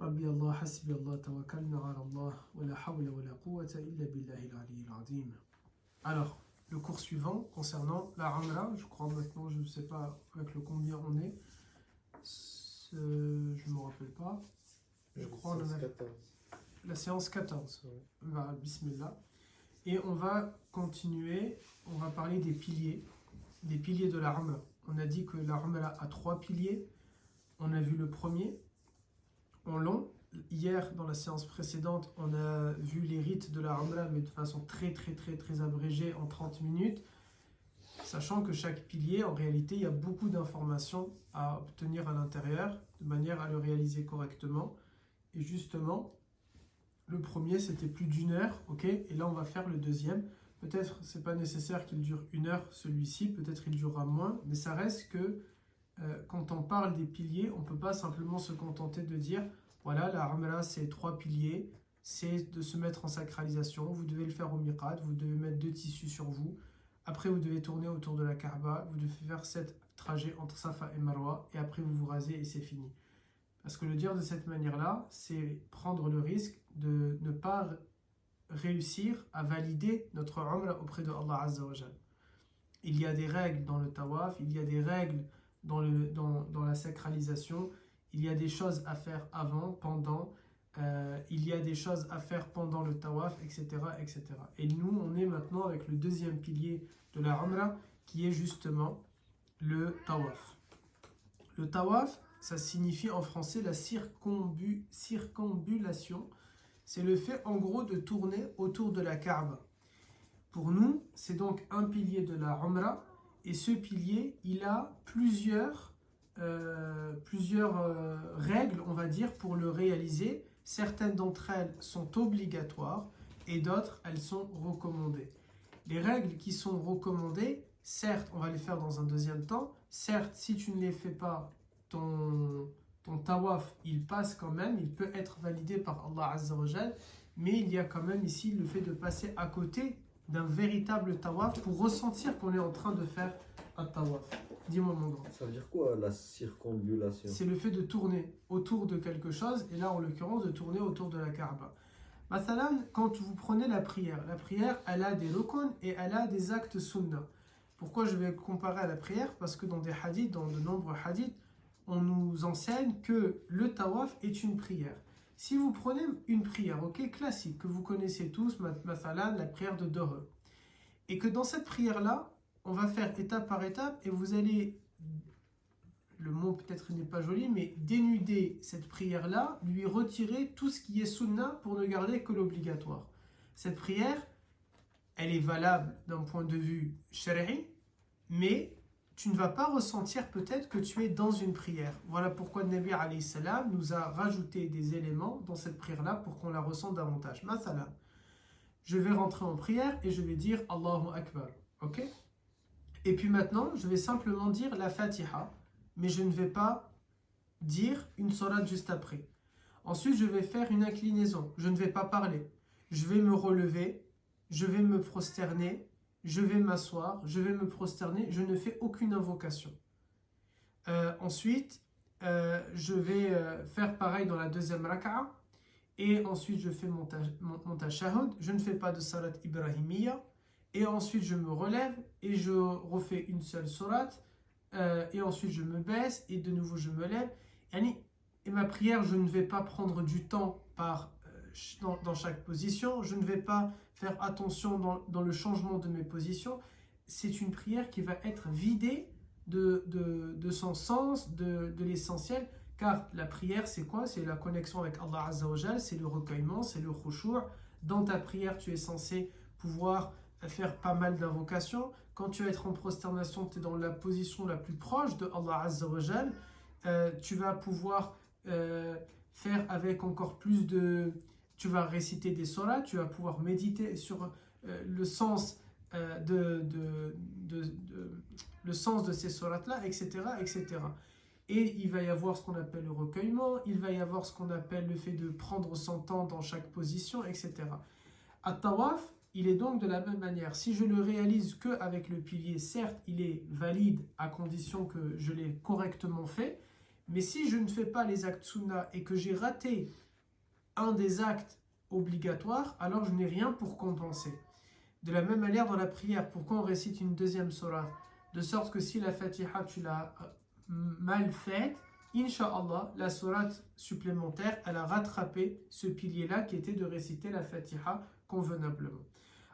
ربي الله حسبي الله توكلنا على الله ولا حول ولا قوة إلا بالله العلي العظيم. Alors, le cours suivant concernant la Umra, je crois maintenant, je ne sais pas avec le combien on est, je ne me rappelle pas, je crois on a la séance 14, bah, bismillah. Et on va continuer, on va parler des piliers de la Umra. On a dit que la Umra a 3 piliers, on a vu le premier en long. Hier, dans la séance précédente, on a vu les rites de la Umra, mais de façon très abrégée en 30 minutes, sachant que chaque pilier, en réalité, il y a beaucoup d'informations à obtenir à l'intérieur, de manière à le réaliser correctement. Et justement, le premier, c'était plus d'1 heure, ok? Et là, on va faire le deuxième. Peut-être, c'est pas nécessaire qu'il dure 1 heure, celui-ci, peut-être il durera moins, mais ça reste que, quand on parle des piliers, on ne peut pas simplement se contenter de dire voilà, la Umra, c'est 3 piliers, c'est de se mettre en sacralisation, vous devez le faire au miqat, vous devez mettre 2 tissus sur vous, après vous devez tourner autour de la Kaaba, vous devez faire 7 trajets entre Safa et Marwa, et après vous vous rasez et c'est fini. Parce que le dire de cette manière-là, c'est prendre le risque de ne pas réussir à valider notre Umra auprès de Allah Azza wa Jal. Il y a des règles dans le tawaf, il y a des règles dans la sacralisation, il y a des choses à faire avant, pendant, il y a des choses à faire pendant le tawaf, etc., etc. Et nous, on est maintenant avec le deuxième pilier de la Umra, qui est justement le tawaf. Le tawaf, ça signifie en français la circambulation. C'est le fait en gros de tourner autour de la Kaaba. Pour nous, c'est donc un pilier de la Umra, et ce pilier, il a plusieurs règles, on va dire, pour le réaliser. Certaines d'entre elles sont obligatoires et d'autres, elles sont recommandées. Les règles qui sont recommandées, certes, on va les faire dans un deuxième temps. Certes, si tu ne les fais pas, ton tawaf, il passe quand même, il peut être validé par Allah Azza wa Jal, mais il y a quand même ici le fait de passer à côté d'un véritable tawaf pour ressentir qu'on est en train de faire un tawaf. Dis-moi mon grand. Ça veut dire quoi la circambulation? C'est le fait de tourner autour de quelque chose, et là en l'occurrence de tourner autour de la Kaaba. Mathalan, quand vous prenez la prière, elle a des rukun et elle a des actes sunna. Pourquoi je vais comparer à la prière? Parce que dans des hadiths, dans de nombreux hadiths, on nous enseigne que le tawaf est une prière. Si vous prenez une prière, ok, classique, que vous connaissez tous, mathalan, la prière de Dohe, et que dans cette prière-là, on va faire étape par étape, et vous allez, le mot peut-être n'est pas joli, mais dénuder cette prière-là, lui retirer tout ce qui est sunna pour ne garder que l'obligatoire. Cette prière, elle est valable d'un point de vue shari'i, mais tu ne vas pas ressentir peut-être que tu es dans une prière. Voilà pourquoi le Nabi alayhi salam nous a rajouté des éléments dans cette prière-là pour qu'on la ressente davantage. Mathalan, je vais rentrer en prière et je vais dire Allahu Akbar, ok? Et puis maintenant, je vais simplement dire la Fatiha, mais je ne vais pas dire une sourate juste après. Ensuite, je vais faire une inclinaison, je ne vais pas parler. Je vais me relever, je vais me prosterner, je vais m'asseoir, je vais me prosterner, je ne fais aucune invocation. Ensuite, je vais faire pareil dans la deuxième raka'a, et ensuite je fais mon tashahhud, je ne fais pas de salat ibrahimiyya, et ensuite je me relève et je refais une seule sourate, et ensuite je me baisse et de nouveau je me lève. Et ma prière, je ne vais pas prendre du temps dans chaque position, je ne vais pas faire attention dans le changement de mes positions. C'est une prière qui va être vidée de son sens, de l'essentiel, car la prière c'est quoi? C'est la connexion avec Allah Azza wa Jal, c'est le recueillement, c'est le khushu'. Dans ta prière, tu es censé pouvoir faire pas mal d'invocations. Quand tu vas être en prosternation, tu es dans la position la plus proche de Allah Azza wa Jal. Tu vas pouvoir faire avec encore plus de... Tu vas réciter des surahs, tu vas pouvoir méditer sur le sens le sens de ces sourates-là, etc., etc. Et il va y avoir ce qu'on appelle le recueillement, il va y avoir ce qu'on appelle le fait de prendre son temps dans chaque position, etc. At-tawaf, il est donc de la même manière. Si je le réalise qu'avec le pilier, certes, il est valide à condition que je l'ai correctement fait, Mais si je ne fais pas les actes sunna et que j'ai raté un des actes obligatoires, alors je n'ai rien pour compenser. De la même manière dans la prière, pourquoi on récite une deuxième sourate? De sorte que si la Fatiha tu l'as mal faite, Inch'Allah, la sourate supplémentaire, elle a rattrapé ce pilier-là qui était de réciter la Fatiha convenablement.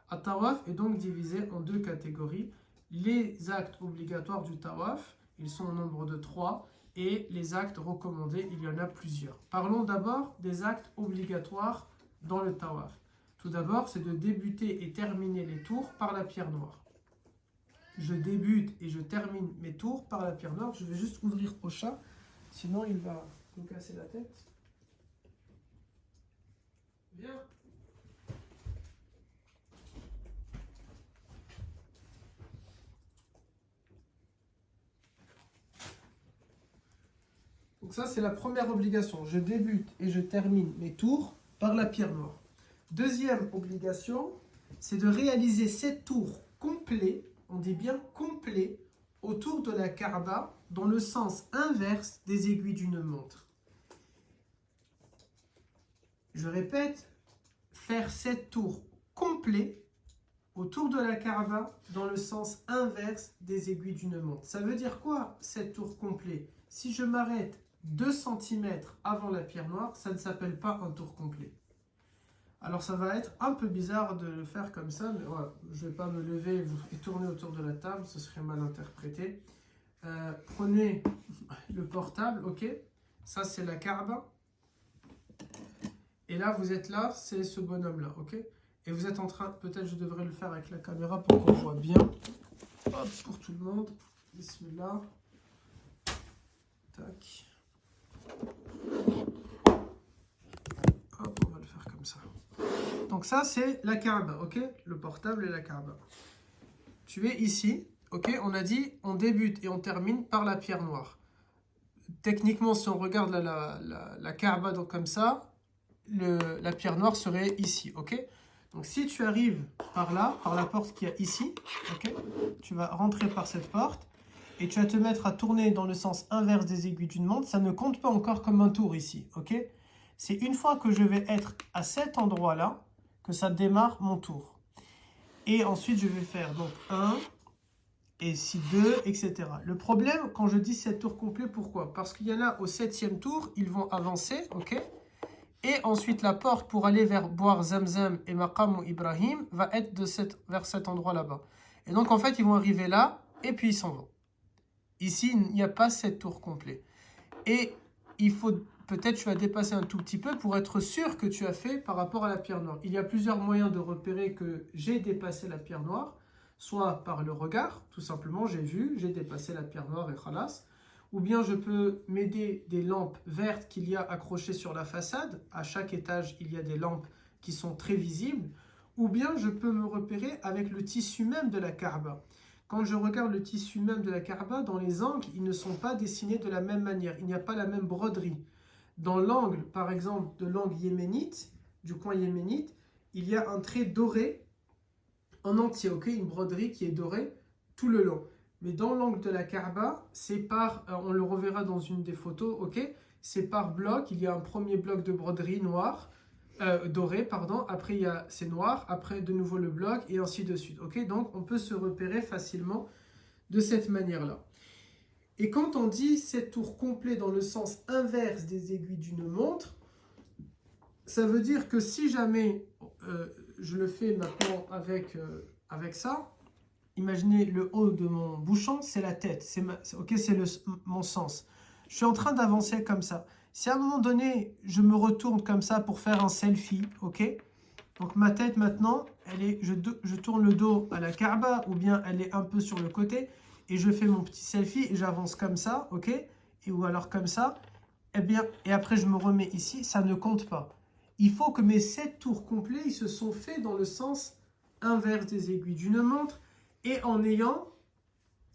At-Tawaf est donc divisé en deux catégories. Les actes obligatoires du Tawaf, ils sont au nombre de 3, et les actes recommandés, il y en a plusieurs. Parlons d'abord des actes obligatoires dans le Tawaf. Tout d'abord, c'est de débuter et terminer les tours par la pierre noire. Je débute et je termine mes tours par la pierre noire. Je vais juste ouvrir au chat, sinon il va nous casser la tête. Bien. Donc ça, c'est la première obligation. Je débute et je termine mes tours par la pierre noire. Deuxième obligation, c'est de réaliser 7 tours complets, on dit bien complets, autour de la Kaaba dans le sens inverse des aiguilles d'une montre. Je répète, faire 7 tours complets autour de la Kaaba dans le sens inverse des aiguilles d'une montre. Ça veut dire quoi, 7 tours complets? Si je m'arrête 2 cm avant la pierre noire, ça ne s'appelle pas un tour complet. Alors ça va être un peu bizarre de le faire comme ça, mais voilà, je ne vais pas me lever et tourner autour de la table, ce serait mal interprété. Prenez le portable, ok? Ça c'est la Kaaba. Et là vous êtes là, c'est ce bonhomme-là, ok? Et vous êtes en train, peut-être je devrais le faire avec la caméra pour qu'on voit bien. Hop, pour tout le monde. Bismillah. Tac. Hop, on va le faire comme ça. Donc ça, c'est la Kaaba, ok? Le portable et la Kaaba. Tu es ici, ok? On a dit, on débute et on termine par la pierre noire. Techniquement, si on regarde la Kaaba donc comme ça, la pierre noire serait ici, ok? Donc si tu arrives par là, par la porte qu'il y a ici, ok? Tu vas rentrer par cette porte et tu vas te mettre à tourner dans le sens inverse des aiguilles d'une montre. Ça ne compte pas encore comme un tour ici, ok? C'est une fois que je vais être à cet endroit-là que ça démarre mon tour. Et ensuite, je vais faire donc 1, et ici 2, etc. Le problème, quand je dis 7 tours complets, pourquoi? Parce qu'il y en a au 7e tour, ils vont avancer, ok? Et ensuite, la porte pour aller vers boire Zamzam et Maqam ou Ibrahim va être vers cet endroit là-bas. Et donc, en fait, ils vont arriver là, et puis ils s'en vont. Ici, il n'y a pas 7 tours complets. Et il faut... Peut-être tu vas dépasser un tout petit peu pour être sûr que tu as fait par rapport à la pierre noire. Il y a plusieurs moyens de repérer que j'ai dépassé la pierre noire, soit par le regard, tout simplement, j'ai vu, j'ai dépassé la pierre noire et khalas, ou bien je peux m'aider des lampes vertes qu'il y a accrochées sur la façade. À chaque étage, il y a des lampes qui sont très visibles, ou bien je peux me repérer avec le tissu même de la Kaaba. Quand je regarde le tissu même de la Kaaba, dans les angles, ils ne sont pas dessinés de la même manière, il n'y a pas la même broderie. Dans l'angle, par exemple, de l'angle yéménite, du coin yéménite, il y a un trait doré en entier, ok, une broderie qui est dorée tout le long. Mais dans l'angle de la Kaaba, c'est par, on le reverra dans une des photos, ok, c'est par bloc. Il y a un premier bloc de broderie noire, doré, pardon. Après, c'est noir. Après, de nouveau le bloc et ainsi de suite, ok. Donc, on peut se repérer facilement de cette manière-là. Et quand on dit 7 tours complets dans le sens inverse des aiguilles d'une montre, ça veut dire que si jamais je le fais maintenant avec ça, imaginez le haut de mon bouchon, c'est la tête, c'est mon sens. Je suis en train d'avancer comme ça. Si à un moment donné, je me retourne comme ça pour faire un selfie, ok? Donc ma tête maintenant, je tourne le dos à la Kaaba ou bien elle est un peu sur le côté. Et je fais mon petit selfie et j'avance comme ça, ok? Ou alors comme ça, eh bien, et après je me remets ici, ça ne compte pas. Il faut que mes 7 tours complets, ils se sont faits dans le sens inverse des aiguilles d'une montre et en ayant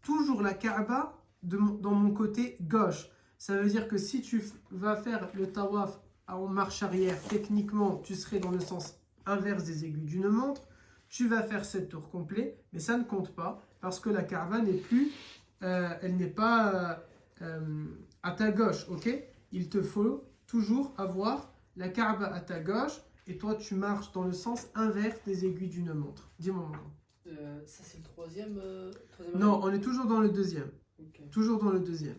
toujours la Kaaba dans mon côté gauche. Ça veut dire que si tu vas faire le tawaf en marche arrière, techniquement, tu serais dans le sens inverse des aiguilles d'une montre. Tu vas faire 7 tours complets, mais ça ne compte pas parce que la Kaaba n'est plus, elle n'est pas à ta gauche, ok? Il te faut toujours avoir la Kaaba à ta gauche et toi tu marches dans le sens inverse des aiguilles d'une montre. Dis-moi mon grand. Ça, c'est le troisième Non, on est toujours dans le deuxième. Ok. Toujours dans le deuxième.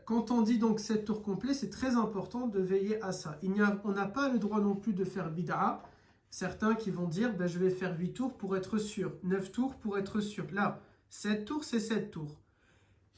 Quand on dit donc 7 tours complets, c'est très important de veiller à ça. On n'a pas le droit non plus de faire bid'a. Certains qui vont dire ben, je vais faire 8 tours pour être sûr, 9 tours pour être sûr. Là, 7 tours, c'est 7 tours.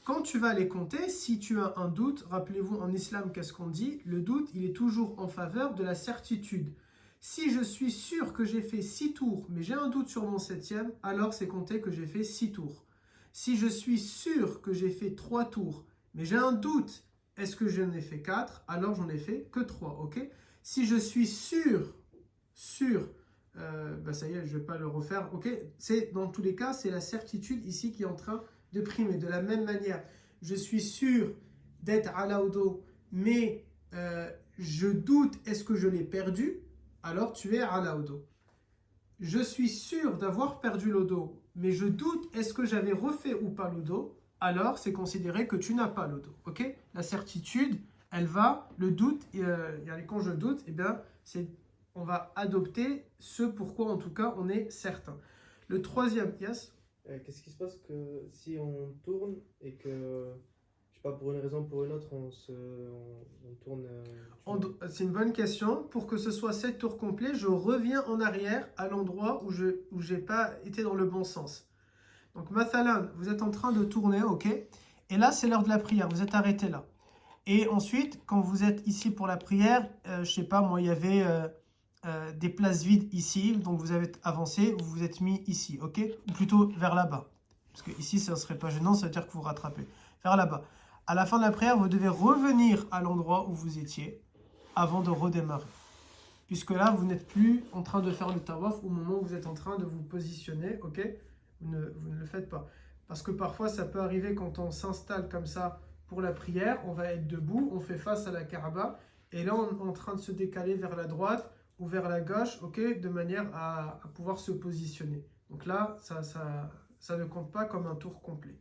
Quand tu vas les compter, si tu as un doute, rappelez-vous en islam, qu'est-ce qu'on dit? Le doute, il est toujours en faveur de la certitude. Si je suis sûr que j'ai fait 6 tours, mais j'ai un doute sur mon 7e, alors c'est compté que j'ai fait 6 tours. Si je suis sûr que j'ai fait 3 tours, mais j'ai un doute, est-ce que j'en ai fait 4? Alors j'en ai fait que 3, ok? Si je suis sûr, ça y est, je ne vais pas le refaire, ok? Dans tous les cas, c'est la certitude ici qui est en train de primer. De la même manière, je suis sûr d'être à la odo, mais je doute, est-ce que je l'ai perdu? Alors tu es à la odo. Je suis sûr d'avoir perdu l'odo, mais je doute, est-ce que j'avais refait ou pas l'odo? Alors c'est considéré que tu n'as pas l'odo, ok? La certitude, elle va, le doute, quand je doute, eh bien, on va adopter ce pourquoi en tout cas on est certain. Le troisième, yes? Qu'est-ce qui se passe que si on tourne et que, je sais pas, pour une raison ou pour une autre, on tourne. C'est une bonne question. Pour que ce soit 7 tours complets, je reviens en arrière à l'endroit où je n'ai pas été dans le bon sens. Donc, mathalan, vous êtes en train de tourner, ok? Et là, c'est l'heure de la prière, vous êtes arrêté là. Et ensuite, quand vous êtes ici pour la prière, je sais pas, moi, il y avait des places vides ici, donc vous avez avancé, vous vous êtes mis ici, ok? Ou plutôt vers là-bas. Parce que ici, ça ne serait pas gênant, ça veut dire que vous rattrapez. Vers là-bas. À la fin de la prière, vous devez revenir à l'endroit où vous étiez avant de redémarrer. Puisque là, vous n'êtes plus en train de faire le tawaf au moment où vous êtes en train de vous positionner, ok? Vous ne le faites pas. Parce que parfois, ça peut arriver quand on s'installe comme ça pour la prière, on va être debout, on fait face à la Kaaba, et là, on est en train de se décaler vers la droite ou vers la gauche, ok? De manière à pouvoir se positionner. Donc là, ça ne compte pas comme un tour complet.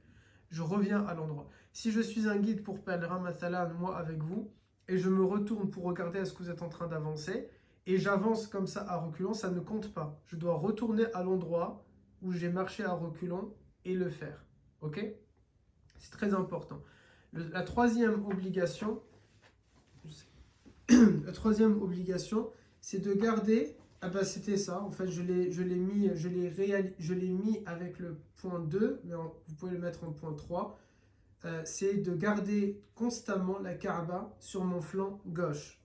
Je reviens à l'endroit. Si je suis un guide pour pèlerin, mathalan, moi avec vous, et je me retourne pour regarder est-ce que vous êtes en train d'avancer, et j'avance comme ça à reculons, ça ne compte pas. Je dois retourner à l'endroit où j'ai marché à reculons et le faire. Ok? C'est très important. La troisième obligation, c'est de garder. Ah bah c'était ça. En fait, je l'ai mis avec le point 2, mais vous pouvez le mettre en point 3. C'est de garder constamment la Kaaba sur mon flanc gauche.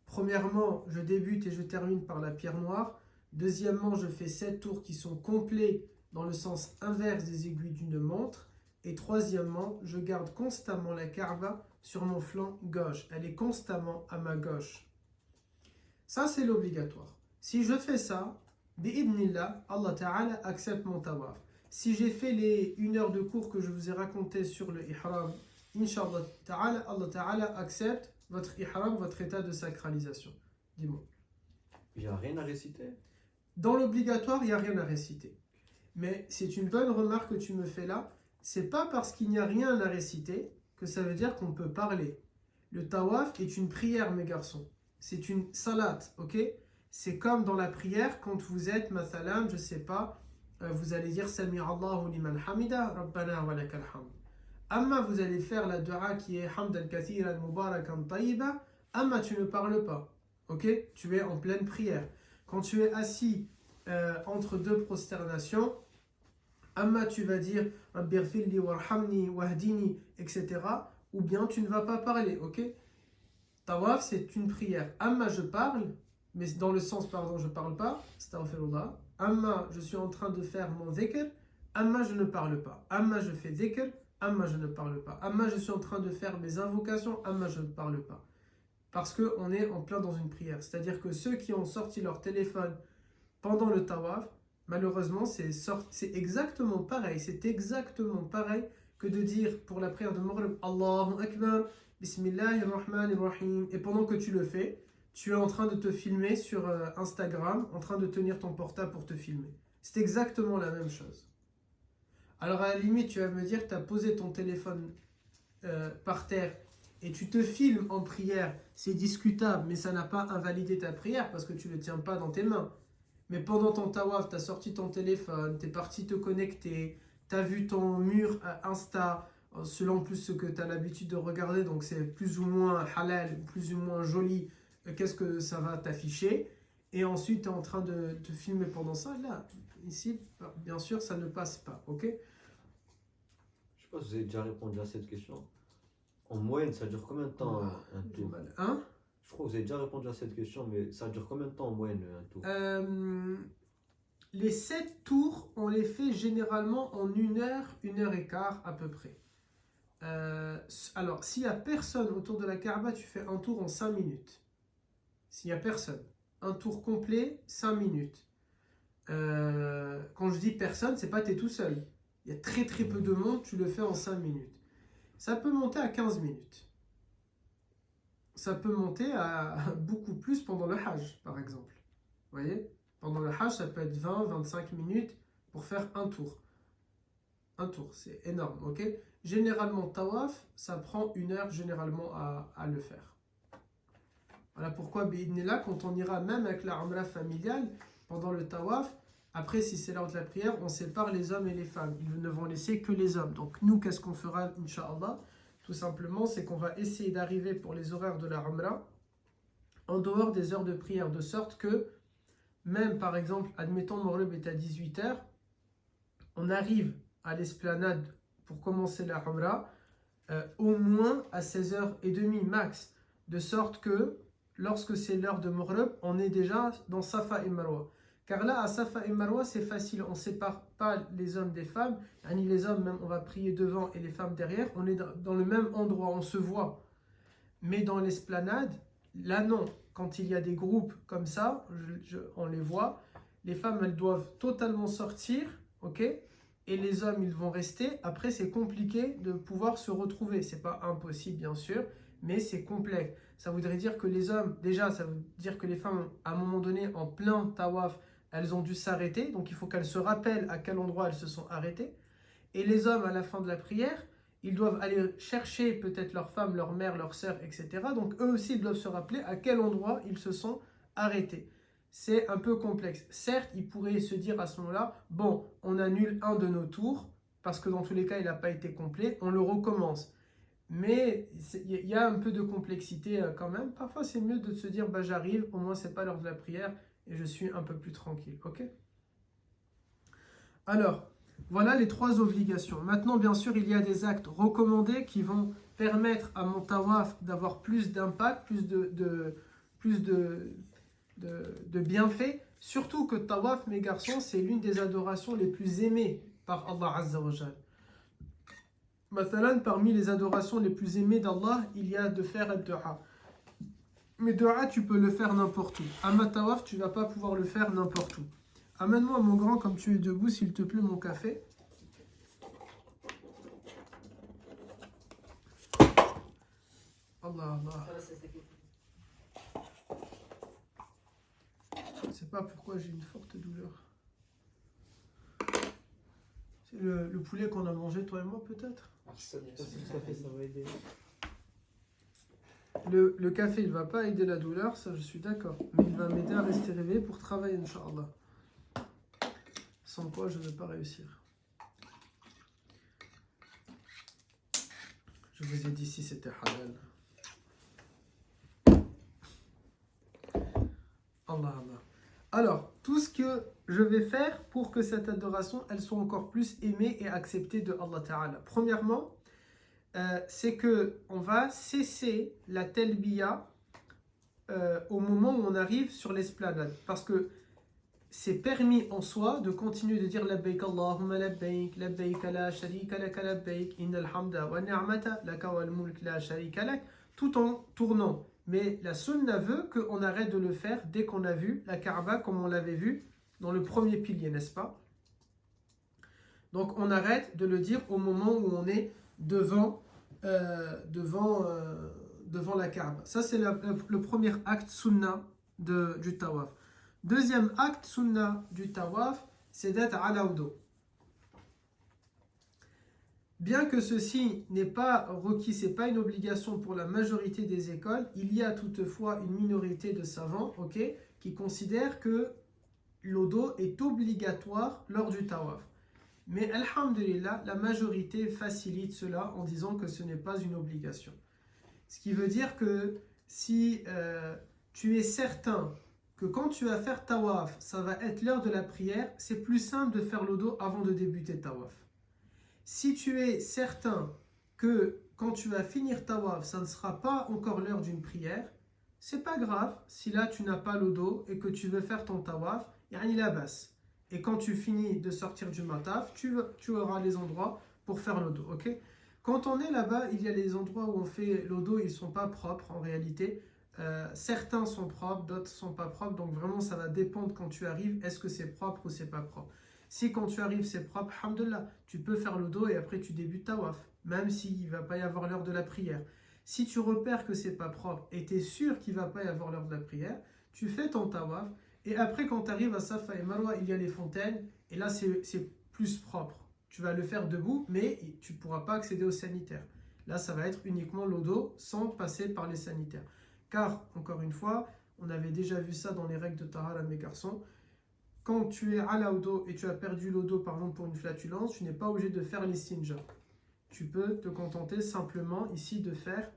Premièrement, je débute et je termine par la pierre noire. Deuxièmement, je fais 7 tours qui sont complets dans le sens inverse des aiguilles d'une montre. Et troisièmement, je garde constamment la Kaaba sur mon flanc gauche. Elle est constamment à ma gauche. Ça, c'est l'obligatoire. Si je fais ça, bi'idnillah, Allah Ta'ala accepte mon tawaf. Si j'ai fait les 1 heure de cours que je vous ai raconté sur le ihram, Inch'Allah Ta'ala, Allah Ta'ala accepte votre ihram, votre état de sacralisation. Dis-moi. Il n'y a rien à réciter. Dans l'obligatoire, il n'y a rien à réciter. Mais c'est une bonne remarque que tu me fais là. C'est pas parce qu'il n'y a rien à réciter que ça veut dire qu'on peut parler. Le tawaf est une prière, mes garçons. C'est une salat, ok? C'est comme dans la prière, quand vous êtes, mathalan, je sais pas, vous allez dire Sami Allahu liman hamida, Rabbana wa lakal hamd. Amma, vous allez faire la dua qui est Hamdan kathiran mubarakan tayyiba. Amma, tu ne parles pas. Ok? Tu es en pleine prière. Quand tu es assis entre deux prosternations, Amma, tu vas dire Rabbi ighfirli warhamni wahdini, etc. Ou bien tu ne vas pas parler. Ok? Tawaf, c'est une prière. Amma, je parle, mais dans le sens, pardon, je ne parle pas. Astaghfirullah. Amma, je suis en train de faire mon dhikr. Amma, je ne parle pas. Amma, je fais dhikr. Amma, je ne parle pas. Amma, je suis en train de faire mes invocations. Amma, je ne parle pas. Parce qu'on est en plein dans une prière. C'est-à-dire que ceux qui ont sorti leur téléphone pendant le tawaf, malheureusement, c'est exactement pareil. C'est exactement pareil que de dire pour la prière de Maghrib, Allahu Akbar, Bismillahirrahmanirrahim. Et pendant que tu le fais, tu es en train de te filmer sur Instagram, en train de tenir ton portable pour te filmer. C'est exactement la même chose. Alors à la limite, tu vas me dire, tu as posé ton téléphone par terre et tu te filmes en prière, c'est discutable, mais ça n'a pas invalidé ta prière parce que tu ne le tiens pas dans tes mains. Mais pendant ton tawaf, tu as sorti ton téléphone, tu es parti te connecter, tu as vu ton mur Insta, selon plus ce que tu as l'habitude de regarder, donc c'est plus ou moins halal, plus ou moins joli, qu'est-ce que ça va t'afficher. Et ensuite, tu es en train de te filmer pendant ça. Là, ici, bien sûr, ça ne passe pas, ok? Je sais pas si vous avez déjà répondu à cette question. En moyenne, ça dure combien de temps un tour? Hein? Je crois que vous avez déjà répondu à cette question, mais ça dure combien de temps en moyenne un tour? Les 7 tours, on les fait généralement en 1 heure et quart à peu près. Alors, s'il n'y a personne autour de la Kaaba, tu fais un tour en 5 minutes. S'il n'y a personne, un tour complet, 5 minutes. Quand je dis personne, c'est pas t'es tout seul. Il y a très très peu de monde, tu le fais en 5 minutes. Ça peut monter à 15 minutes. Ça peut monter à beaucoup plus pendant le Hajj, par exemple. Vous voyez? Pendant le Hajj, ça peut être 20-25 minutes pour faire un tour. Un tour, c'est énorme, ok? Généralement, tawaf, ça prend 1 heure généralement à le faire. Voilà pourquoi, là, quand on ira même avec la umrah familiale, pendant le tawaf, après, si c'est l'heure de la prière, on sépare les hommes et les femmes. Ils ne vont laisser que les hommes. Donc nous, qu'est-ce qu'on fera, Inch'Allah? Tout simplement, c'est qu'on va essayer d'arriver pour les horaires de la umrah en dehors des heures de prière, de sorte que, même par exemple, admettons, Maghrib est à 18h, on arrive à l'esplanade pour commencer la umrah au moins à 16h30 max, de sorte que lorsque c'est l'heure de Maghrib, on est déjà dans Safa et Marwa. Car là, à Safa et Marwa, c'est facile, on ne sépare pas les hommes des femmes, ni les hommes, même on va prier devant et les femmes derrière, on est dans le même endroit, on se voit. Mais dans l'esplanade, là non, quand il y a des groupes comme ça, on les voit, les femmes elles doivent totalement sortir, ok? Et les hommes ils vont rester. Après c'est compliqué de pouvoir se retrouver, c'est pas impossible bien sûr, mais c'est complexe. Ça voudrait dire que les hommes, déjà ça veut dire que les femmes à un moment donné en plein tawaf, elles ont dû s'arrêter, donc il faut qu'elles se rappellent à quel endroit elles se sont arrêtées. Et les hommes à la fin de la prière, ils doivent aller chercher peut-être leur femme, leur mère, leur sœur, etc. Donc eux aussi, ils doivent se rappeler à quel endroit ils se sont arrêtés. C'est un peu complexe. Certes, ils pourraient se dire à ce moment-là, bon, on annule un de nos tours, parce que dans tous les cas, il n'a pas été complet, on le recommence. Mais il y a un peu de complexité quand même. Parfois, c'est mieux de se dire, bah, j'arrive, au moins, c'est pas l'heure de la prière, et je suis un peu plus tranquille. Ok? Alors, voilà les 3 obligations. Maintenant, bien sûr, il y a des actes recommandés qui vont permettre à mon tawaf d'avoir plus d'impact, plus de bienfaits. Surtout que tawaf, mes garçons, c'est l'une des adorations les plus aimées par Allah Azza wa Jal. Mathalan, parmi les adorations les plus aimées d'Allah, il y a de faire al-du'a. Mais du'a, tu peux le faire n'importe où. Amma tawaf, tu ne vas pas pouvoir le faire n'importe où. Amène-moi, mon grand, comme tu es debout, s'il te plaît, mon café. Allah, Allah. Je ne sais pas pourquoi j'ai une forte douleur. C'est le poulet qu'on a mangé, toi et moi, peut-être? Ça va aider. Le café, il ne va pas aider la douleur, ça je suis d'accord. Mais il va m'aider à rester réveillé pour travailler, Inch'Allah. Sans quoi je ne vais pas réussir. Je vous ai dit si c'était halal. Allah, Allah. Alors, tout ce que je vais faire pour que cette adoration, elle soit encore plus aimée et acceptée de Allah Ta'ala. Premièrement, c'est que on va cesser la talbiya au moment où on arrive sur l'esplanade. Parce que c'est permis en soi de continuer de dire labbaik Allahumma labbaik, labbaik la sharika lak labbaik, innal hamda wa ni'mata laka wal mulk la sharika lak, tout en tournant. Mais la sunna veut qu'on arrête de le faire dès qu'on a vu la Kaaba comme on l'avait vu dans le premier pilier, n'est-ce pas? Donc on arrête de le dire au moment où on est devant la Kaaba. Ça c'est le premier acte sunna du tawaf. Deuxième acte sunna du tawaf, c'est d'être ala au dos. Bien que ceci n'est pas requis, c'est pas une obligation pour la majorité des écoles, il y a toutefois une minorité de savants, ok, qui considèrent que l'odo est obligatoire lors du tawaf. Mais alhamdulillah, la majorité facilite cela en disant que ce n'est pas une obligation. Ce qui veut dire que si tu es certain que quand tu vas faire tawaf, ça va être l'heure de la prière, c'est plus simple de faire l'odo avant de débuter tawaf. Si tu es certain que quand tu vas finir tawaf, ça ne sera pas encore l'heure d'une prière, c'est pas grave si là tu n'as pas l'odo et que tu veux faire ton tawaf, yani la basse. Et quand tu finis de sortir du mataf, tu auras les endroits pour faire l'odo, ok? Quand on est là-bas, il y a les endroits où on fait l'odo, ils ne sont pas propres en réalité. Certains sont propres, d'autres ne sont pas propres, donc vraiment ça va dépendre quand tu arrives, est-ce que c'est propre ou c'est pas propre. Si quand tu arrives c'est propre, alhamdoulilah, tu peux faire le dos et après tu débutes tawaf, même s'il ne va pas y avoir l'heure de la prière. Si tu repères que c'est pas propre et tu es sûr qu'il ne va pas y avoir l'heure de la prière, tu fais ton tawaf et après quand tu arrives à Safa et Marwa, il y a les fontaines et là c'est plus propre. Tu vas le faire debout mais tu ne pourras pas accéder aux sanitaires. Là ça va être uniquement l'odo sans passer par les sanitaires. Car, encore une fois, on avait déjà vu ça dans les règles de Tahara, mes garçons. Quand tu es à l'odo et tu as perdu l'odo par exemple pour une flatulence, tu n'es pas obligé de faire l'istinja. Tu peux te contenter simplement ici de faire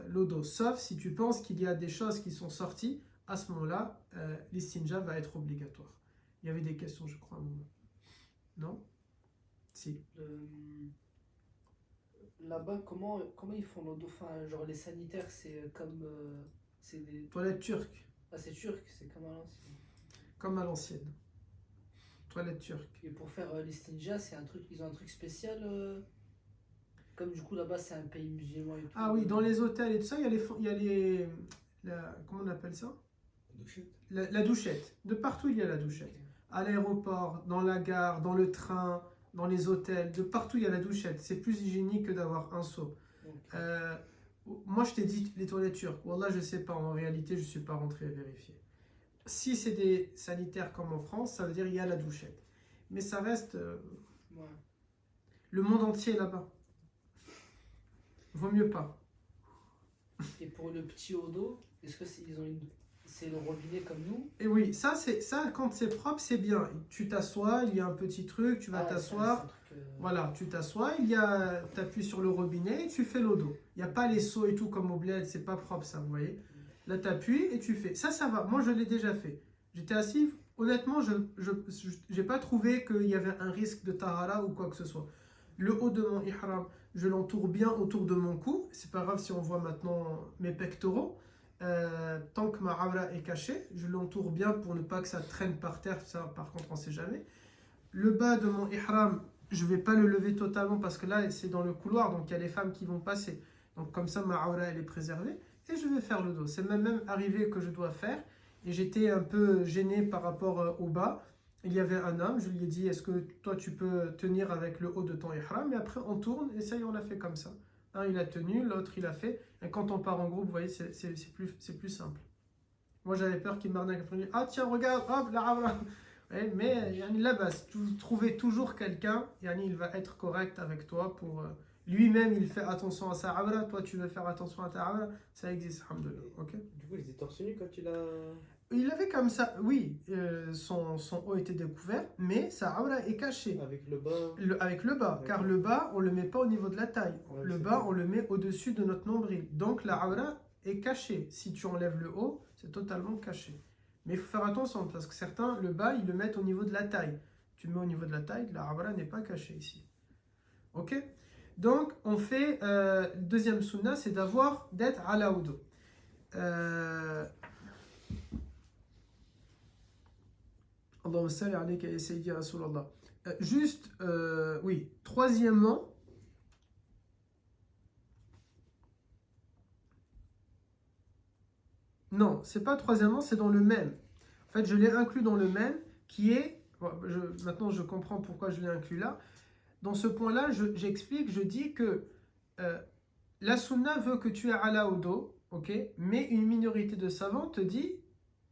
l'odo. Sauf si tu penses qu'il y a des choses qui sont sorties, à ce moment-là, l'istinja va être obligatoire. Il y avait des questions, je crois. Non? Si. Là-bas, comment ils font l'odo? Enfin, genre les sanitaires, c'est comme... c'est des... Toilettes turques. Ah, c'est turc, c'est comme à l'ancienne. Comme à l'ancienne. Toilettes turques. Et pour faire l'istinja, c'est un truc, ils ont un truc spécial comme du coup là-bas c'est un pays musulman et tout. Ah oui, dans les hôtels et tout ça, il y a les comment on appelle ça? La douchette. De partout il y a la douchette. À l'aéroport, dans la gare, dans le train, dans les hôtels, de partout il y a la douchette. C'est plus hygiénique que d'avoir un seau. Okay. Moi je t'ai dit les toilettes turques. Wallah je sais pas, en réalité je suis pas rentré à vérifier. Si c'est des sanitaires comme en France, ça veut dire il y a la douchette. Mais ça reste ouais. Le monde entier là-bas. Vaut mieux pas. Et pour le petit odo, est-ce que c'est le robinet comme nous? Et oui, ça quand c'est propre, c'est bien. Tu t'assois, il y a un petit truc, tu vas t'asseoir. Voilà, tu t'assois, t'appuies sur le robinet et tu fais l'odo. Il n'y a pas les seaux et tout comme au bled, c'est pas propre ça, vous voyez. Là, t'appuies et tu fais. Ça va. Moi, je l'ai déjà fait. J'étais assis. Honnêtement, je n'ai pas trouvé qu'il y avait un risque de tahara ou quoi que ce soit. Le haut de mon ihram, je l'entoure bien autour de mon cou. C'est pas grave si on voit maintenant mes pectoraux. Tant que ma awra est cachée, je l'entoure bien pour ne pas que ça traîne par terre. Ça, par contre, on ne sait jamais. Le bas de mon ihram, je ne vais pas le lever totalement parce que là, c'est dans le couloir. Donc, il y a les femmes qui vont passer. Donc, comme ça, ma awra, elle est préservée. Et je vais faire le dos. C'est même arrivé que je dois faire. Et j'étais un peu gêné par rapport au bas. Il y avait un homme, je lui ai dit, est-ce que toi tu peux tenir avec le haut de ton ihram? Et après on tourne, et ça y est, on l'a fait comme ça. Un il a tenu, l'autre il a fait. Et quand on part en groupe, vous voyez, c'est plus simple. Moi j'avais peur qu'il m'arnaque. Après, il dit, ah tiens, regarde, hop, la avra. Ouais, mais là-bas, trouver toujours quelqu'un, il va être correct avec toi pour... lui-même, il fait attention à sa avra, toi tu veux faire attention à ta avra, ça existe, alhamdoulilah, ok? Du coup, il était torse nu quand il a... Il avait comme ça, oui, son haut était découvert, mais sa awra est cachée. Avec le bas. Avec le bas, car le bas, on ne le met pas au niveau de la taille. Ouais, le bas, on le met au-dessus de notre nombril. Donc la awra est cachée. Si tu enlèves le haut, c'est totalement caché. Mais il faut faire attention, parce que certains, le bas, ils le mettent au niveau de la taille. Tu le mets au niveau de la taille, la awra n'est pas cachée ici. Ok? Donc, on fait, deuxième sunna, c'est d'être à la wudu. Allahumma salli alayka ya sayyidi Rasulallah. Juste, oui, troisièmement, non, c'est pas troisièmement, c'est dans le même. En fait, je l'ai inclus dans le même, qui est, maintenant je comprends pourquoi je l'ai inclus là. Dans ce point-là, j'explique, je dis que la sunna veut que tu aies ala au dos, ok, mais une minorité de savants te dit,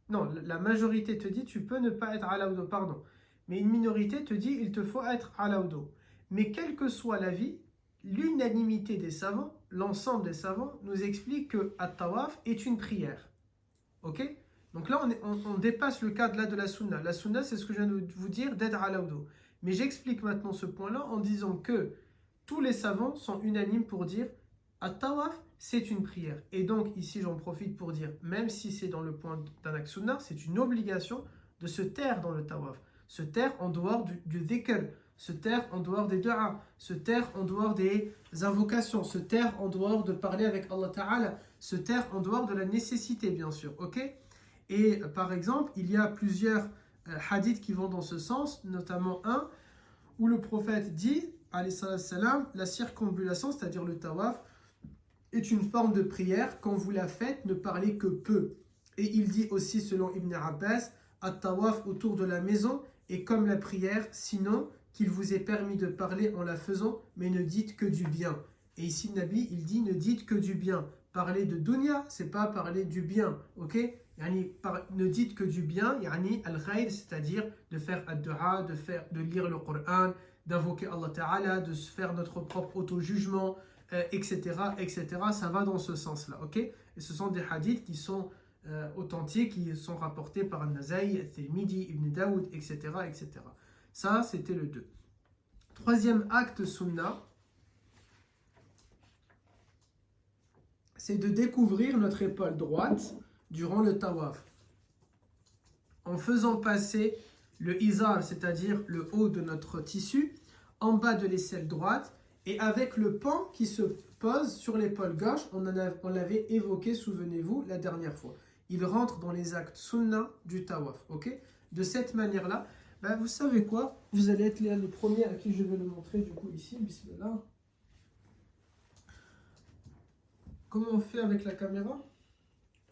non, la majorité te dit tu peux ne pas être ala au dos, pardon. mais une minorité te dit il te faut être ala wudu. Mais quel que soit l'avis, l'unanimité des savants, l'ensemble des savants, nous explique que at-tawaf est une prière. Ok? Donc là, on dépasse le cadre là de la sunna. La sunna, c'est ce que je viens de vous dire, d'être ala wudu. Mais j'explique maintenant ce point-là en disant que tous les savants sont unanimes pour dire at-tawaf, c'est une prière. Et donc, ici, j'en profite pour dire, même si c'est dans le point d'un acte sunna, c'est une obligation de se taire dans le tawaf. Se taire en dehors du dhikr, se taire en dehors des du'a, se taire en dehors des invocations, se taire en dehors de parler avec Allah Ta'ala, se taire en dehors de la nécessité, bien sûr. Ok? Et par exemple, il y a plusieurs hadiths qui vont dans ce sens, notamment un où le prophète dit, alayhi salam, la circonambulation, c'est-à-dire le tawaf, est une forme de prière. Quand vous la faites, ne parlez que peu. Et il dit aussi, selon Ibn Abbas, at-tawaf autour de la maison est comme la prière, sinon qu'il vous est permis de parler en la faisant, mais ne dites que du bien. Et ici, le Nabi, il dit, ne dites que du bien. Parler de dunya, c'est pas parler du bien, ok? Ne dites que du bien, al-khayr, c'est-à-dire de faire ad-du'a, de lire le Coran, d'invoquer Allah Ta'ala, de se faire notre propre auto-jugement, etc., etc. Ça va dans ce sens-là, ok? Et ce sont des hadiths qui sont authentiques, qui sont rapportés par An-Nasaï, Tirmidhi, Ibn Daoud, etc., etc. Ça, c'était le 2. Troisième acte sunna, c'est de découvrir notre épaule droite durant le tawaf, en faisant passer le izar, c'est-à-dire le haut de notre tissu, en bas de l'aisselle droite, et avec le pan qui se pose sur l'épaule gauche. On l'avait évoqué, souvenez-vous, la dernière fois. Il rentre dans les actes sunna du tawaf, ok? De cette manière-là, vous savez quoi? Vous allez être les premiers à qui je vais le montrer, du coup, ici, bismillah. Comment on fait avec la caméra?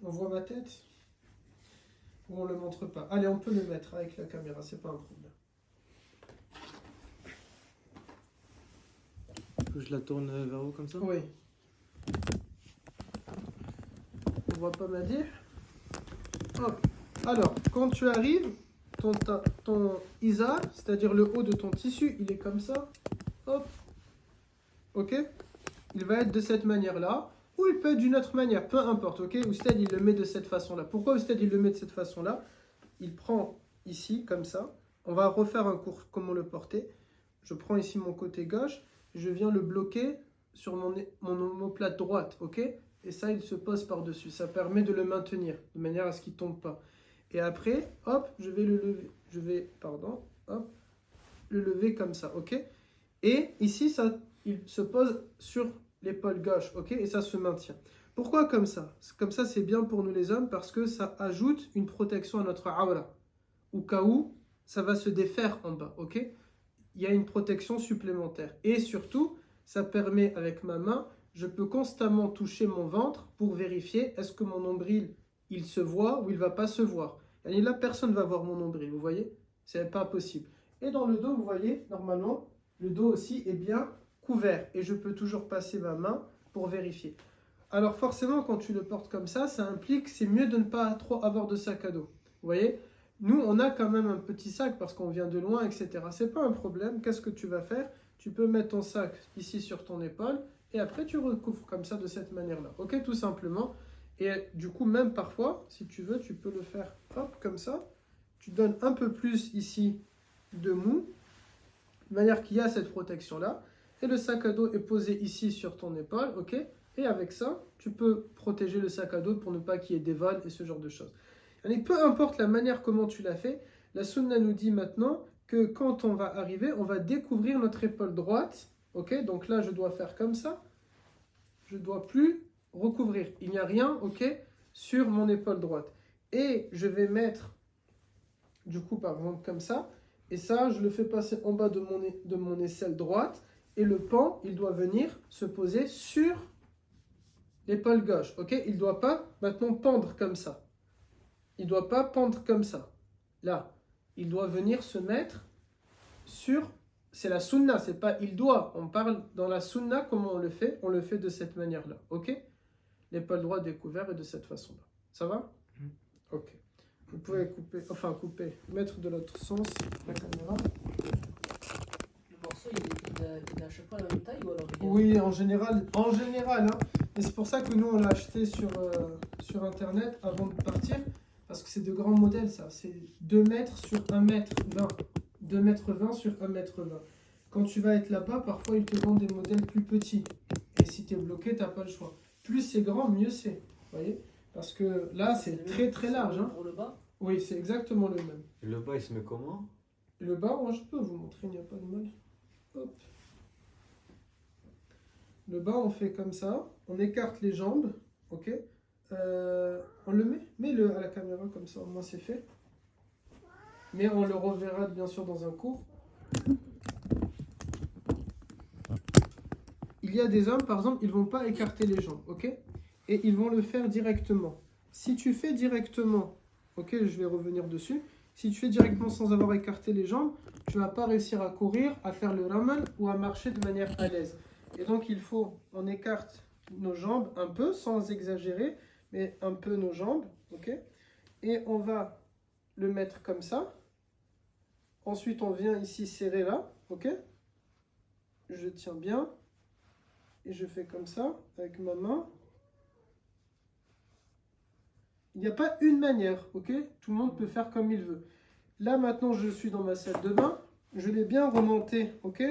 On voit ma tête? Ou on ne le montre pas? Allez, on peut le mettre avec la caméra, c'est pas un problème. Je la tourne vers vous comme ça? Oui. On voit pas ma dire? Hop. Alors, quand tu arrives, ton izar, c'est-à-dire le haut de ton tissu, il est comme ça. Hop. Ok? Il va être de cette manière-là. Ou il peut être d'une autre manière, peu importe, ok? Oustad, il le met de cette façon-là. Pourquoi Oustad, il le met de cette façon-là? Il prend ici, comme ça. On va refaire un cours, comment le porter. Je prends ici mon côté gauche. Je viens le bloquer sur mon omoplate droite, ok? Et ça, il se pose par-dessus. Ça permet de le maintenir, de manière à ce qu'il ne tombe pas. Et après, hop, je vais le lever. Hop, le lever comme ça, ok? Et ici, il se pose sur l'épaule gauche, ok? Et ça se maintient. Pourquoi comme ça? Comme ça, c'est bien pour nous les hommes parce que ça ajoute une protection à notre aura. Au cas où, ça va se défaire en bas, ok? Il y a une protection supplémentaire. Et surtout, ça permet, avec ma main, je peux constamment toucher mon ventre pour vérifier est-ce que mon nombril, il se voit ou il ne va pas se voir. Et là, personne ne va voir mon nombril, vous voyez? C'est pas possible. Et dans le dos, vous voyez, normalement, le dos aussi est bien couvert. Et je peux toujours passer ma main pour vérifier. Alors forcément, quand tu le portes comme ça implique que c'est mieux de ne pas trop avoir de sac à dos. Vous voyez? Nous, on a quand même un petit sac parce qu'on vient de loin, etc. C'est pas un problème. Qu'est-ce que tu vas faire? Tu peux mettre ton sac ici sur ton épaule et après tu recouvres comme ça de cette manière-là. Ok, tout simplement. Et du coup, même parfois, si tu veux, tu peux le faire hop, comme ça. Tu donnes un peu plus ici de mou, de manière qu'il y a cette protection-là. Et le sac à dos est posé ici sur ton épaule, ok? Et avec ça, tu peux protéger le sac à dos pour ne pas qu'il y ait des vols et ce genre de choses. Et peu importe la manière comment tu l'as fait, la sunna nous dit maintenant que quand on va arriver, on va découvrir notre épaule droite, ok? Donc là, je dois faire comme ça. Je ne dois plus recouvrir. Il n'y a rien, ok, sur mon épaule droite. Et je vais mettre, du coup, par exemple, comme ça. Et ça, je le fais passer en bas de mon aisselle droite. Et le pan, il doit venir se poser sur l'épaule gauche. Ok? Il ne doit pas maintenant pendre comme ça. Il ne doit pas pendre comme ça. Là, il doit venir se mettre sur... C'est la sunna, c'est pas il doit. On parle dans la sunna, comment on le fait? On le fait de cette manière-là. Ok? L'épaule droite découverte et de cette façon-là. Ça va? Ok. Vous pouvez couper, mettre de l'autre sens la caméra. Le morceau, il est à chaque fois la même taille ou alors Oui, en général, hein. Et c'est pour ça que nous, on l'a acheté sur Internet avant de partir. Parce que c'est de grands modèles, ça. C'est 2 mètres sur 1 mètre 20. 2 mètres 20 sur 1 mètre 20. Quand tu vas être là-bas, parfois, ils te vendent des modèles plus petits. Et si tu es bloqué, tu n'as pas le choix. Plus c'est grand, mieux c'est. Vous voyez? Parce que là, c'est très très large. Hein. Pour le bas? Oui, c'est exactement le même. Et le bas, il se met comment? Le bas, moi, je peux vous montrer, il n'y a pas de mal. Hop. Le bas, on fait comme ça. On écarte les jambes. Ok. On le met. Mets-le à la caméra, comme ça, au moins c'est fait. Mais on le reverra bien sûr dans un cours. Il y a des hommes, par exemple, ils ne vont pas écarter les jambes, ok? Et ils vont le faire directement. Si tu fais directement, ok, je vais revenir dessus. Si tu fais directement sans avoir écarté les jambes, tu ne vas pas réussir à courir, à faire le ramal ou à marcher de manière à l'aise. Et donc, on écarte nos jambes un peu, sans exagérer, mais un peu nos jambes, ok? Et on va le mettre comme ça. Ensuite, on vient ici serrer là, ok? Je tiens bien. Et je fais comme ça, avec ma main. Il n'y a pas une manière, ok? Tout le monde peut faire comme il veut. Là, maintenant, je suis dans ma salle de bain. Je l'ai bien remonté, ok?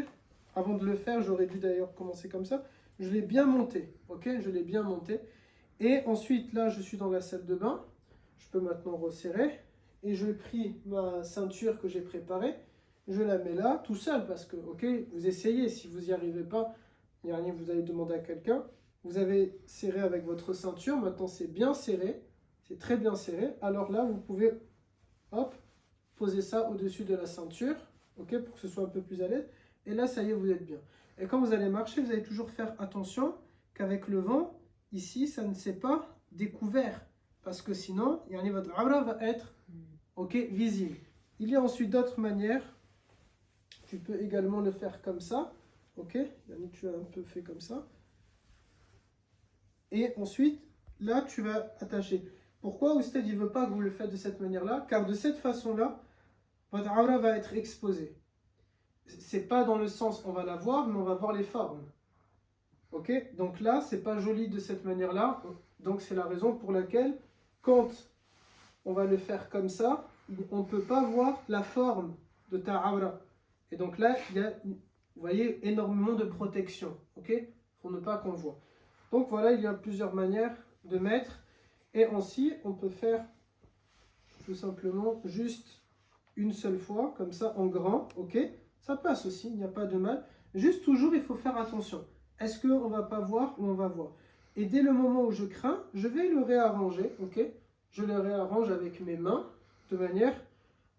Avant de le faire, j'aurais dû d'ailleurs commencer comme ça. Je l'ai bien monté, ok? Je l'ai bien monté. Et ensuite, là, je suis dans la salle de bain. Je peux maintenant resserrer. Et je pris ma ceinture que j'ai préparée. Je la mets là, tout seul, parce que, ok, vous essayez. Si vous n'y arrivez pas, vous allez demander à quelqu'un. Vous avez serré avec votre ceinture. Maintenant, c'est bien serré. C'est très bien serré. Alors là, vous pouvez, hop, poser ça au-dessus de la ceinture, ok, pour que ce soit un peu plus à l'aise. Et là, ça y est, vous êtes bien. Et quand vous allez marcher, vous allez toujours faire attention qu'avec le vent, ici, ça ne s'est pas découvert. Parce que sinon, votre aura va être, ok, visible. Il y a ensuite d'autres manières. Tu peux également le faire comme ça. Ok, tu as un peu fait comme ça. Et ensuite, là, tu vas attacher. Pourquoi Oustad ne veut pas que vous le faites de cette manière-là? Car de cette façon-là, votre aura va être exposée. C'est pas dans le sens on va la voir, mais on va voir les formes. Ok? Donc là, c'est pas joli de cette manière-là. Donc c'est la raison pour laquelle, quand on va le faire comme ça, on ne peut pas voir la forme de ta aura. Et donc là, il y a, vous voyez, énormément de protection. Ok? Pour ne pas qu'on voit. Donc voilà, il y a plusieurs manières de mettre. Et ainsi, on peut faire tout simplement juste une seule fois, comme ça, en grand, ok? Ça passe aussi, il n'y a pas de mal. Juste toujours, il faut faire attention. Est-ce qu'on ne va pas voir ou on va voir? Et dès le moment où je crains, je vais le réarranger, ok? Je le réarrange avec mes mains, de manière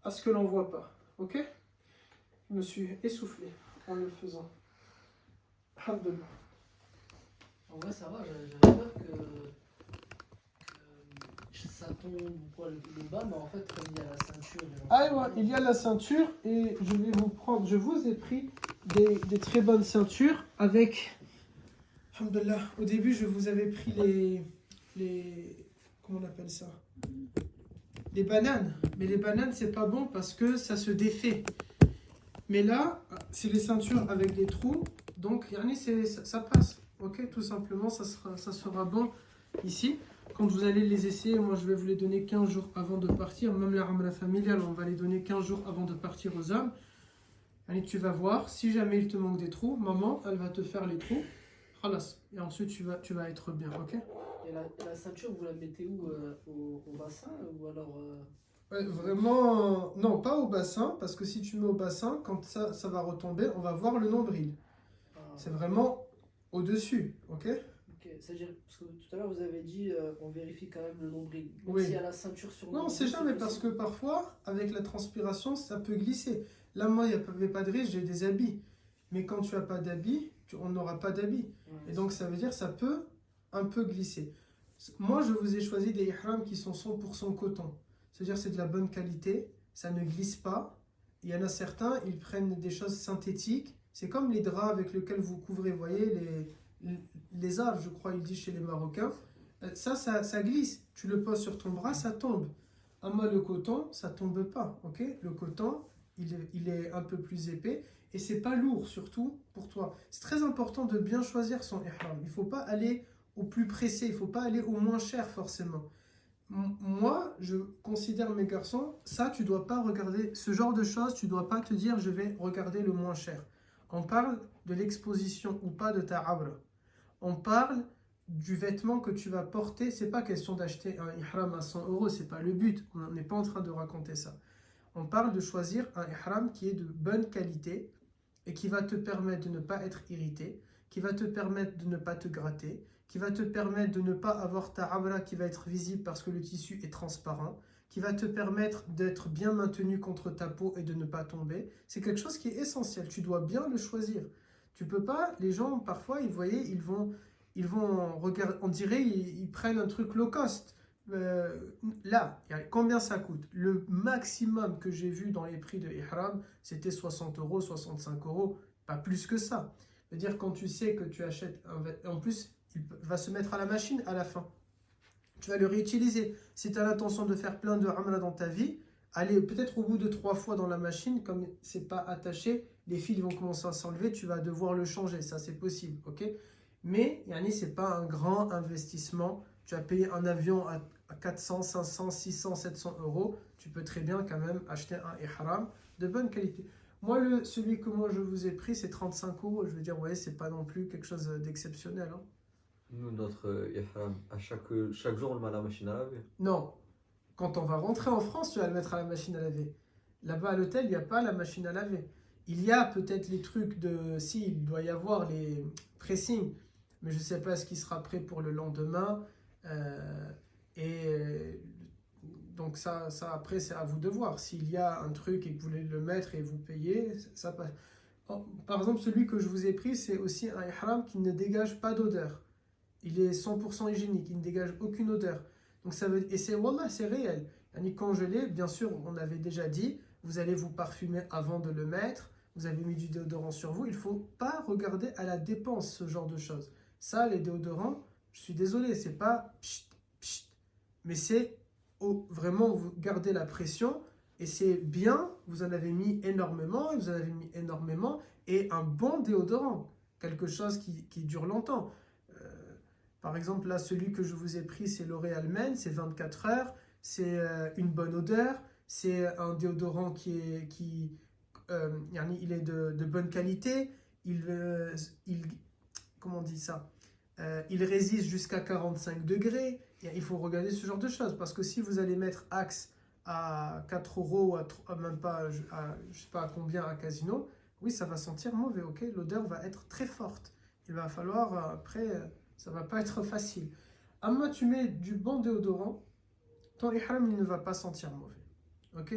à ce que l'on ne voit pas, ok? Je me suis essoufflé en le faisant. Alhamdulillah. En vrai, ça va, j'avais peur que ça tombe le bas, mais en fait, comme il y a la ceinture. Ah ouais, il y a la ceinture et je vous ai pris des très bonnes ceintures avec, alhamdoulilah, au début je vous avais pris comment on appelle ça? Les bananes, mais les bananes c'est pas bon parce que ça se défait. Mais là, c'est les ceintures avec des trous, donc ça passe, ok? Tout simplement, ça sera bon ici. Quand vous allez les essayer, moi je vais vous les donner 15 jours avant de partir. Même la ramla familiale, on va les donner 15 jours avant de partir aux hommes. Allez, tu vas voir, si jamais il te manque des trous, maman, elle va te faire les trous. Khalas. Et ensuite, tu vas être bien, ok? Et la ceinture, vous la mettez où? Au bassin ou alors Ouais, vraiment, non, pas au bassin, parce que si tu mets au bassin, quand ça va retomber, on va voir le nombril. C'est vraiment au-dessus, ok? Ok, c'est-à-dire, parce que tout à l'heure vous avez dit on vérifie quand même le nombril. Même Oui. s'il y a la ceinture sur le Non, on nombril, sait jamais, c'est parce que possible. parfois, avec la transpiration, ça peut glisser. Là, moi, il n'y avait pas de risque, j'ai des habits. Mais quand tu n'as pas d'habits, on n'aura pas d'habits. Ouais, Et donc, ça veut dire que ça peut un peu glisser. Moi, je vous ai choisi des ihrams qui sont 100% coton. C'est-à-dire c'est de la bonne qualité, ça ne glisse pas. Il y en a certains, ils prennent des choses synthétiques. C'est comme les draps avec lesquels vous couvrez, vous voyez, les arbres, je crois, ils disent chez les Marocains. Ça glisse. Tu le poses sur ton bras, ça tombe. Amma le coton, ça tombe pas, ok? Le coton, il est un peu plus épais et c'est pas lourd, surtout pour toi. C'est très important de bien choisir son ihram. Il faut pas aller au plus pressé, il faut pas aller au moins cher forcément. Moi, je considère mes garçons, ça, tu dois pas regarder ce genre de choses, tu dois pas te dire je vais regarder le moins cher. On parle de l'exposition ou pas de ta awra. On parle du vêtement que tu vas porter. C'est pas question d'acheter un ihram à 100 euros, c'est pas le but. On n'est pas en train de raconter ça. On parle de choisir un ihram qui est de bonne qualité et qui va te permettre de ne pas être irrité, qui va te permettre de ne pas te gratter, qui va te permettre de ne pas avoir ta awra qui va être visible parce que le tissu est transparent, qui va te permettre d'être bien maintenu contre ta peau et de ne pas tomber. C'est quelque chose qui est essentiel. Tu dois bien le choisir. Tu peux pas, les gens parfois, ils vont regarder, on dirait, ils prennent un truc low cost. Là, combien ça coûte? Le maximum que j'ai vu dans les prix de ihram, c'était 60 euros, 65 euros, pas plus que ça. C'est-à-dire quand tu sais que tu achètes un vêtement, en plus, il va se mettre à la machine à la fin. Tu vas le réutiliser. Si tu as l'intention de faire plein de Umrah dans ta vie, allez peut-être au bout de 3 fois dans la machine, comme c'est pas attaché, les fils vont commencer à s'enlever, tu vas devoir le changer, ça c'est possible, ok? Mais yani, c'est pas un grand investissement. Tu as payé un avion à 400, 500, 600, 700 euros, tu peux très bien quand même acheter un ihram de bonne qualité. Moi, celui que moi je vous ai pris, c'est 35 euros. Je veux dire, ouais, c'est pas non plus quelque chose d'exceptionnel, hein. Nous, notre ihram, chaque jour, on le met à la machine à laver. Non, quand on va rentrer en France, tu vas le mettre à la machine à laver. Là-bas à l'hôtel, il n'y a pas la machine à laver. Il y a peut-être les trucs de... Si, il doit y avoir les pressings, mais je ne sais pas ce qui sera prêt pour le lendemain. Et donc ça après, c'est à vous de voir. S'il y a un truc et que vous voulez le mettre et vous payez, ça passe. Par exemple, celui que je vous ai pris, c'est aussi un ihram qui ne dégage pas d'odeur. Il est 100% hygiénique, il ne dégage aucune odeur. Donc ça veut, et c'est wallah, c'est réel. Quand je l'ai, bien sûr, on avait déjà dit, vous allez vous parfumer avant de le mettre, vous avez mis du déodorant sur vous, il ne faut pas regarder à la dépense ce genre de choses. Ça, les déodorants, je suis désolé, c'est pas pchit, pchit, mais c'est vraiment vous gardez la pression et c'est bien, vous en avez mis énormément, et vous en avez mis énormément, et un bon déodorant, quelque chose qui dure longtemps. Par exemple, là, celui que je vous ai pris, c'est L'Oréal Men, c'est 24 heures, c'est une bonne odeur, c'est un déodorant il est de bonne qualité, comment on dit ça? Il résiste jusqu'à 45 degrés. Il faut regarder ce genre de choses, parce que si vous allez mettre Axe à 4 euros, même pas, je sais pas à combien à Casino, oui, ça va sentir mauvais, ok? L'odeur va être très forte. Il va falloir, après... ça va pas être facile. Amma, tu mets du bon déodorant, ton ihram il ne va pas sentir mauvais. Ok?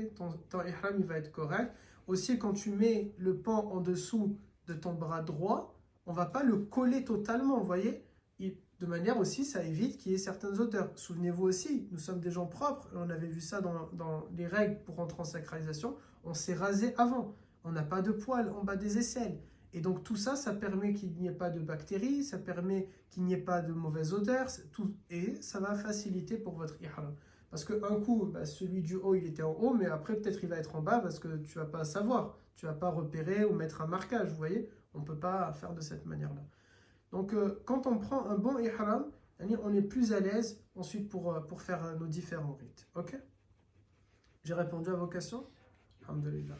Ton ihram il va être correct. Aussi, quand tu mets le pan en dessous de ton bras droit, on va pas le coller totalement, vous voyez? De manière aussi, ça évite qu'il y ait certaines odeurs. Souvenez-vous aussi, nous sommes des gens propres. On avait vu ça dans les règles pour rentrer en sacralisation. On s'est rasé avant. On n'a pas de poils en bas des aisselles. Et donc tout ça, ça permet qu'il n'y ait pas de bactéries, ça permet qu'il n'y ait pas de mauvaise odeur, et ça va faciliter pour votre ihram. Parce qu'un coup, celui du haut, il était en haut, mais après peut-être il va être en bas parce que tu ne vas pas savoir, tu ne vas pas repérer ou mettre un marquage, vous voyez? On ne peut pas faire de cette manière-là. Donc quand on prend un bon ihram, on est plus à l'aise ensuite pour faire nos différents rites. Ok? J'ai répondu à vos questions? Alhamdulillah.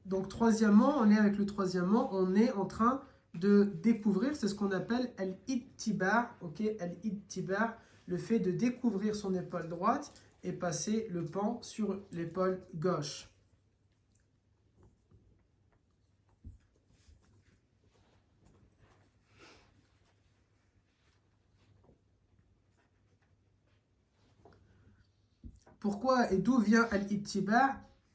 Donc troisièmement, on est avec le troisièmement, on est en train de découvrir, c'est ce qu'on appelle al-ittiba', ok, al-ittiba', le fait de découvrir son épaule droite et passer le pan sur l'épaule gauche. Pourquoi et d'où vient al-ittiba'?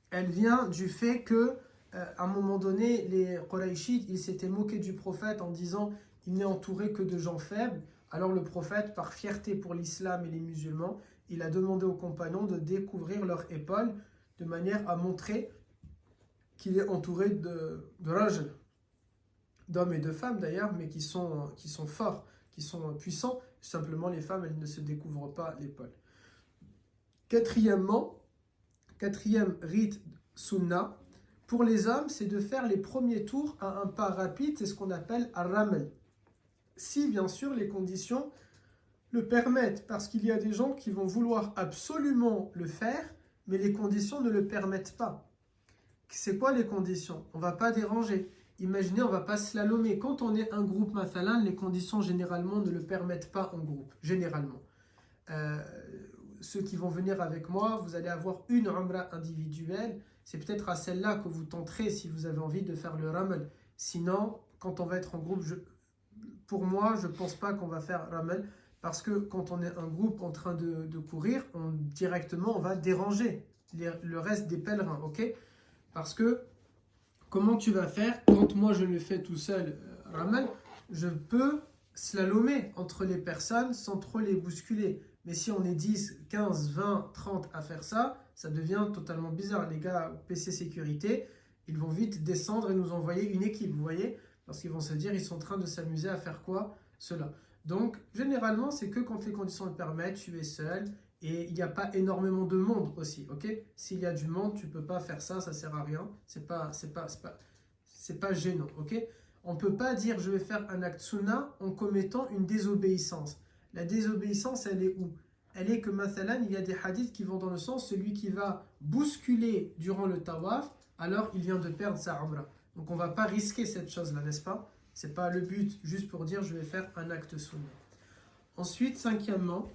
Elle vient du fait que à un moment donné, les Qurayshites, ils s'étaient moqués du prophète en disant il n'est entouré que de gens faibles. Alors le prophète, par fierté pour l'islam et les musulmans, il a demandé aux compagnons de découvrir leur épaule de manière à montrer qu'il est entouré de rajl, d'hommes et de femmes d'ailleurs, mais qui sont forts, qui sont puissants. Simplement, les femmes, elles ne se découvrent pas l'épaule. Quatrième rite sunna, pour les hommes, c'est de faire les premiers tours à un pas rapide, c'est ce qu'on appelle ar-ramal. Si bien sûr les conditions le permettent, parce qu'il y a des gens qui vont vouloir absolument le faire, mais les conditions ne le permettent pas. C'est quoi les conditions? On ne va pas déranger. Imaginez, on ne va pas slalomer. Quand on est un groupe mathalan, les conditions généralement ne le permettent pas en groupe, généralement. Ceux qui vont venir avec moi, vous allez avoir une umrah individuelle. C'est peut-être à celle-là que vous tenterez si vous avez envie de faire le ramal. Sinon, quand on va être en groupe, pour moi, je ne pense pas qu'on va faire ramal. Parce que quand on est un groupe en train de courir, directement, on va déranger le reste des pèlerins. Ok? Parce que, comment tu vas faire quand moi je le fais tout seul, ramal, je peux slalomer entre les personnes sans trop les bousculer. Mais si on est 10, 15, 20, 30 à faire ça, ça devient totalement bizarre. Les gars, PC sécurité, ils vont vite descendre et nous envoyer une équipe, vous voyez? Parce qu'ils vont se dire, ils sont en train de s'amuser à faire quoi? Cela. Donc, généralement, c'est que quand les conditions le permettent, tu es seul et il n'y a pas énormément de monde aussi, ok? S'il y a du monde, tu ne peux pas faire ça, ça ne sert à rien. C'est pas gênant, ok? On ne peut pas dire, je vais faire un acte sunna en commettant une désobéissance. La désobéissance, elle est où? Elle est que, mathalan, il y a des hadiths qui vont dans le sens, celui qui va bousculer durant le tawaf, alors il vient de perdre sa umrah. Donc on ne va pas risquer cette chose-là, n'est-ce pas? Ce n'est pas le but, juste pour dire, je vais faire un acte sunna. Ensuite, cinquièmement,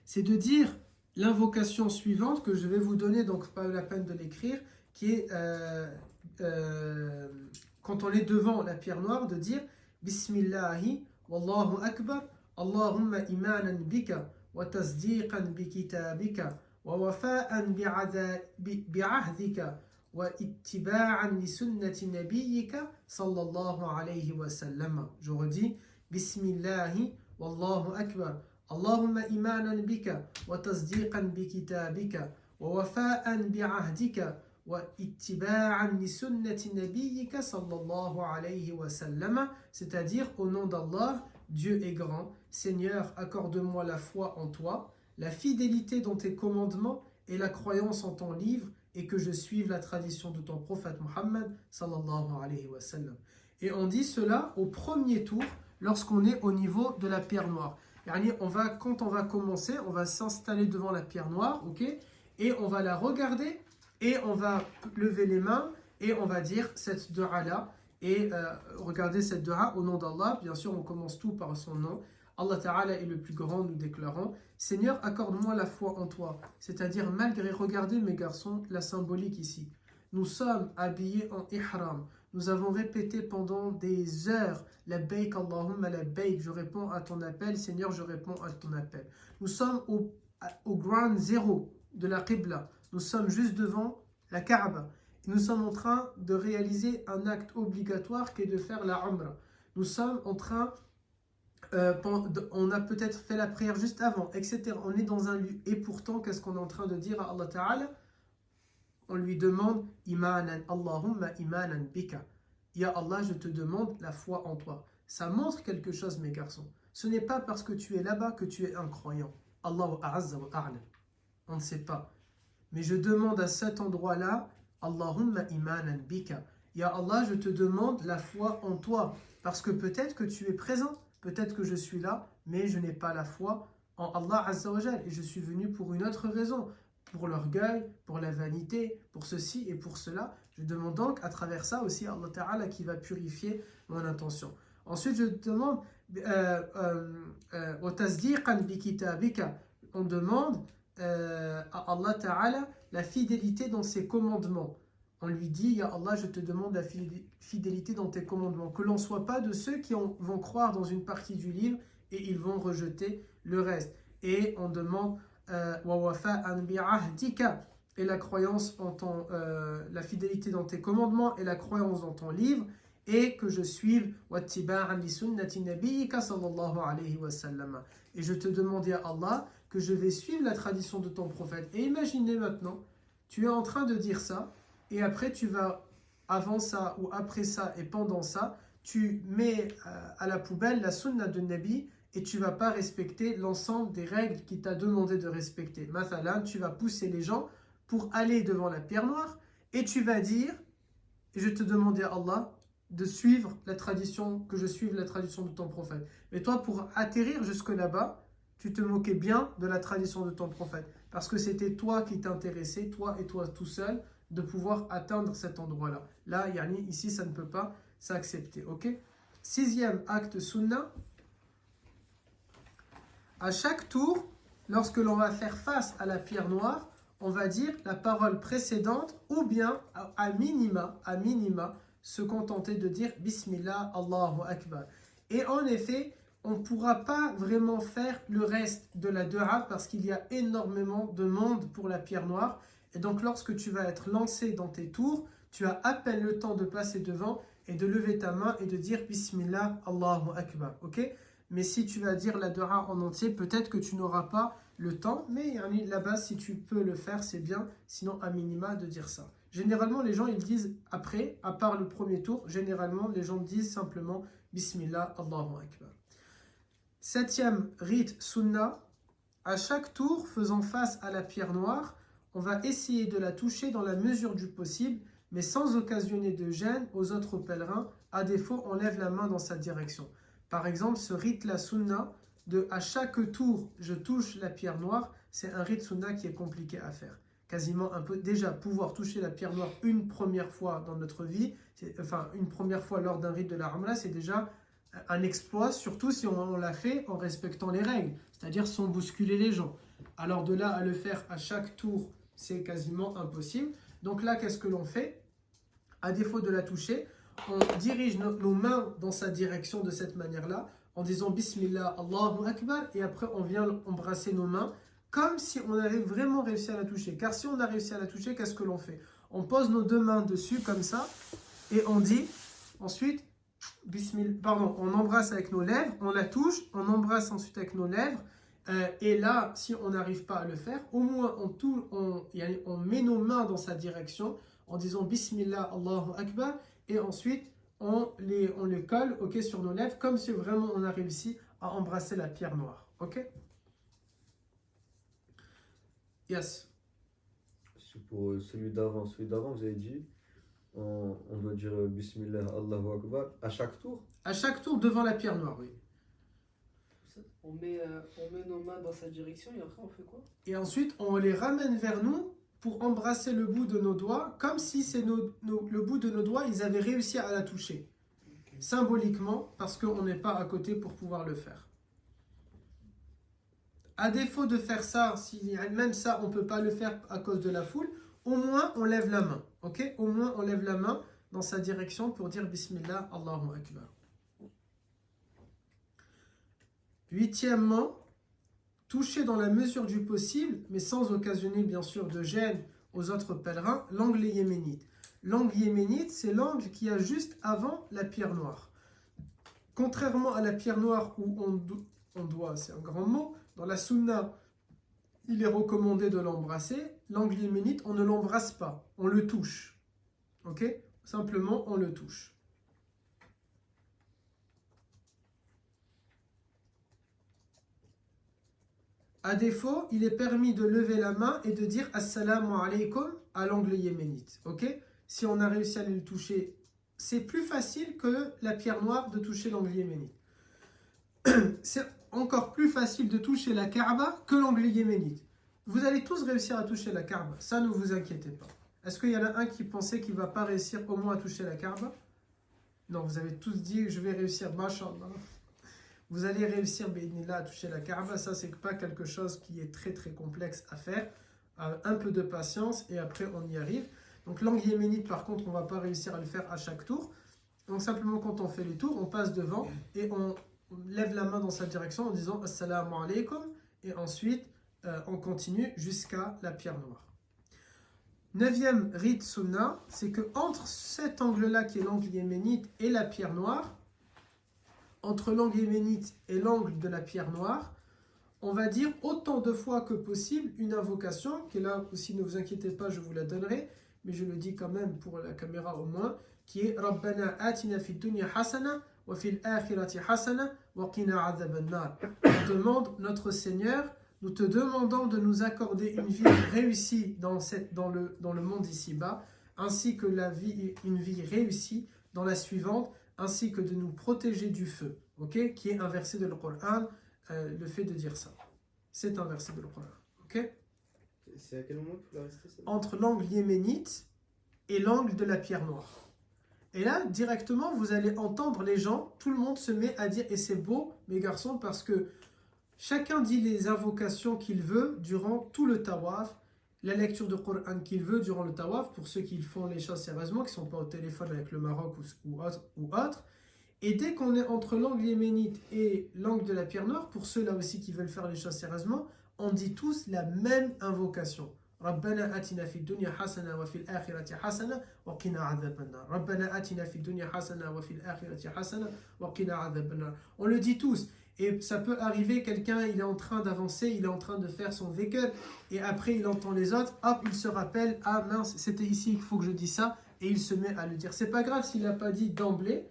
c'est de dire l'invocation suivante que je vais vous donner, donc pas la peine de l'écrire, qui est, quand on est devant la pierre noire, de dire « Bismillahi » Wallahu akbar, Allahumma imanan bika, wa tasdiqan bi kitabika, wa wafa'an bi'ahdika, wa ittiba'an li sunnati nabiyyika, sallallahu alayhi wa sallam. Je redis, Bismillahi, Wallahu akbar, Allahumma imanan bika, wa tasdiqan bi kitabika, wa wafa'an bi'ahdika, wa ittiba'an li sunnati nabiyyika sallallahu alayhi wa sallam, c'est-à-dire au nom d'Allah, Dieu est grand, Seigneur, accorde-moi la foi en toi, la fidélité dans tes commandements et la croyance en ton livre, et que je suive la tradition de ton prophète Muhammad sallallahu alayhi wa sallam. Et on dit cela au premier tour lorsqu'on est au niveau de la pierre noire. Quand on va commencer, on va s'installer devant la pierre noire, ok, et on va la regarder et on va lever les mains et on va dire cette dua-là. Et regardez cette dua au nom d'Allah. Bien sûr, on commence tout par son nom. Allah Ta'ala est le plus grand, nous déclarons. Seigneur, accorde-moi la foi en toi. C'est-à-dire, malgré, regardez mes garçons, la symbolique ici. Nous sommes habillés en ihram. Nous avons répété pendant des heures la baik Allahumma la baik. Je réponds à ton appel. Seigneur, je réponds à ton appel. Nous sommes au ground zéro de la Qibla. Nous sommes juste devant la Kaaba. Nous sommes en train de réaliser un acte obligatoire qui est de faire la Umrah. Nous sommes en train, on a peut-être fait la prière juste avant, etc. On est dans un lieu. Et pourtant, qu'est-ce qu'on est en train de dire à Allah Ta'ala? On lui demande Imanan, Allahumma imanan bika. Ya Allah, je te demande la foi en toi. Ça montre quelque chose, mes garçons. Ce n'est pas parce que tu es là-bas que tu es un croyant. Allahu a'azza wa a'lam. On ne sait pas. Mais je demande à cet endroit-là, Allahumma imanan bika. Ya Allah, je te demande la foi en toi. Parce que peut-être que tu es présent, peut-être que je suis là, mais je n'ai pas la foi en Allah Azza wa Jal. Et je suis venu pour une autre raison. Pour l'orgueil, pour la vanité, pour ceci et pour cela. Je demande donc à travers ça aussi à Allah Ta'ala qui va purifier mon intention. Ensuite, je demande on demande à Allah Ta'ala la fidélité dans ses commandements. On lui dit, Ya Allah, je te demande la fidélité dans tes commandements. Que l'on ne soit pas de ceux qui vont croire dans une partie du livre et ils vont rejeter le reste. Et on demande et la croyance en la fidélité dans tes commandements et la croyance dans ton livre, et que je suive et je te demande à Allah que je vais suivre la tradition de ton prophète. Et imaginez maintenant, tu es en train de dire ça et après tu vas, avant ça ou après ça et pendant ça, tu mets à la poubelle la sunna de Nabi et tu vas pas respecter l'ensemble des règles qu'il t'a demandé de respecter. Mathalan, tu vas pousser les gens pour aller devant la pierre noire et tu vas dire, et je te demandais à Allah de suivre la tradition, que je suive la tradition de ton prophète. Mais toi, pour atterrir jusque là-bas, tu te moquais bien de la tradition de ton prophète. Parce que c'était toi qui t'intéressais, toi et toi tout seul, de pouvoir atteindre cet endroit-là. Là, yani, ici, ça ne peut pas s'accepter. Ok? 6e acte sunnah. À chaque tour, lorsque l'on va faire face à la pierre noire, on va dire la parole précédente ou bien à minima, se contenter de dire Bismillah, Allahu Akbar. Et en effet, on ne pourra pas vraiment faire le reste de la dua parce qu'il y a énormément de monde pour la pierre noire. Et donc lorsque tu vas être lancé dans tes tours, tu as à peine le temps de passer devant et de lever ta main et de dire Bismillah, Allahu Akbar. Ok? Mais si tu vas dire la dua en entier, peut-être que tu n'auras pas le temps. Mais là-bas, si tu peux le faire, c'est bien. Sinon, à minima, de dire ça. Généralement, les gens, ils disent après, à part le premier tour, généralement, les gens disent simplement Bismillah, Allahu Akbar. 7e rite sunnah. À chaque tour, faisant face à la pierre noire, on va essayer de la toucher dans la mesure du possible, mais sans occasionner de gêne aux autres pèlerins. À défaut, on lève la main dans sa direction. Par exemple, ce rite la sunnah, de à chaque tour, je touche la pierre noire, c'est un rite sunnah qui est compliqué à faire. Quasiment un peu, déjà, pouvoir toucher la pierre noire une première fois dans notre vie, enfin une première fois lors d'un rite de la Umrah, c'est déjà un exploit, surtout si on l'a fait en respectant les règles, c'est-à-dire sans bousculer les gens. Alors de là à le faire à chaque tour, c'est quasiment impossible. Donc là, qu'est-ce que l'on fait? À défaut de la toucher, on dirige nos mains dans sa direction de cette manière-là, en disant Bismillah, Allahu Akbar, et après on vient embrasser nos mains, comme si on avait vraiment réussi à la toucher. Car si on a réussi à la toucher, qu'est-ce que l'on fait? On pose nos deux mains dessus, comme ça, et on dit, ensuite, Bismillah, pardon, on embrasse avec nos lèvres, on la touche, on embrasse ensuite avec nos lèvres, et là, si on n'arrive pas à le faire, au moins on met nos mains dans sa direction, en disant Bismillah, Allahu Akbar, et ensuite on les colle sur nos lèvres, comme si vraiment on a réussi à embrasser la pierre noire. Ok? Yes. C'est pour celui d'avant, vous avez dit, on doit dire Bismillah, Allahu Akbar à chaque tour. À chaque tour devant la pierre noire, oui. On met nos mains dans sa direction et après on fait quoi? Et ensuite, on les ramène vers nous pour embrasser le bout de nos doigts, comme si c'est le bout de nos doigts, ils avaient réussi à la toucher. Okay. Symboliquement, parce qu'on n'est pas à côté pour pouvoir le faire. À défaut de faire ça, si même ça, on ne peut pas le faire à cause de la foule, au moins on lève la main. Ok? Au moins on lève la main dans sa direction pour dire Bismillah, Allahu Akbar. 8e, toucher dans la mesure du possible, mais sans occasionner bien sûr de gêne aux autres pèlerins, l'angle yéménite. L'angle yéménite, c'est l'angle qui a juste avant la pierre noire. Contrairement à la pierre noire où on doit, c'est un grand mot, dans la sunna, il est recommandé de l'embrasser. L'angle yéménite, on ne l'embrasse pas, on le touche. Ok? Simplement, on le touche. À défaut, il est permis de lever la main et de dire Assalamu alaikum à l'angle yéménite. Ok? Si on a réussi à le toucher, c'est plus facile que la pierre noire de toucher l'angle yéménite. C'est encore plus facile de toucher la Kaaba que l'angle yéménite. Vous allez tous réussir à toucher la Kaaba, ça ne vous inquiétez pas. Est-ce qu'il y en a un qui pensait qu'il ne va pas réussir au moins à toucher la Kaaba? Non, vous avez tous dit je vais réussir, mashallah. Vous allez réussir là, à toucher la Kaaba, ça c'est pas quelque chose qui est très très complexe à faire. Un peu de patience et après on y arrive. Donc l'angle yéménite par contre on ne va pas réussir à le faire à chaque tour. Donc simplement quand on fait les tours, on passe devant et on lève la main dans sa direction en disant Assalamu alaikum et ensuite on continue jusqu'à la pierre noire. 9e rite sunnah, c'est que entre cet angle-là qui est l'angle yéménite et la pierre noire, entre l'angle yéménite et l'angle de la pierre noire, on va dire autant de fois que possible une invocation, qui est là aussi, ne vous inquiétez pas, je vous la donnerai, mais je le dis quand même pour la caméra au moins, qui est Rabbana atina fid dunya hasana wa fil akhirati hasana wa qina adhaban nar. On demande, notre Seigneur, nous te demandons de nous accorder une vie réussie dans le monde ici-bas, ainsi que une vie réussie dans la suivante, ainsi que de nous protéger du feu, ok, qui est un verset de l'Coran, le fait de dire ça. C'est un verset de l'Coran, ok. C'est à quel moment qu'il faut la rester ça? Entre l'angle yéménite et l'angle de la pierre noire. Et là, directement, vous allez entendre les gens, tout le monde se met à dire, et c'est beau, mes garçons, parce que chacun dit les invocations qu'il veut durant tout le tawaf, la lecture de Coran qu'il veut durant le tawaf, pour ceux qui font les choses sérieusement, qui ne sont pas au téléphone avec le Maroc ou autre. Et dès qu'on est entre l'angle yéménite et l'angle de la pierre noire, pour ceux-là aussi qui veulent faire les choses sérieusement, on dit tous la même invocation. Rabbana atina fid dunya hasana wa fil akhirati hasana wa qina adhaban nar. Rabbana atina fid dunya hasana wa fil akhirati hasana wa qina adhaban nar. On le dit tous. Et ça peut arriver, quelqu'un, il est en train d'avancer, il est en train de faire son dhikr, et après il entend les autres, hop, il se rappelle, ah mince, c'était ici qu'il faut que je dise ça, et il se met à le dire. C'est pas grave s'il n'a pas dit d'emblée,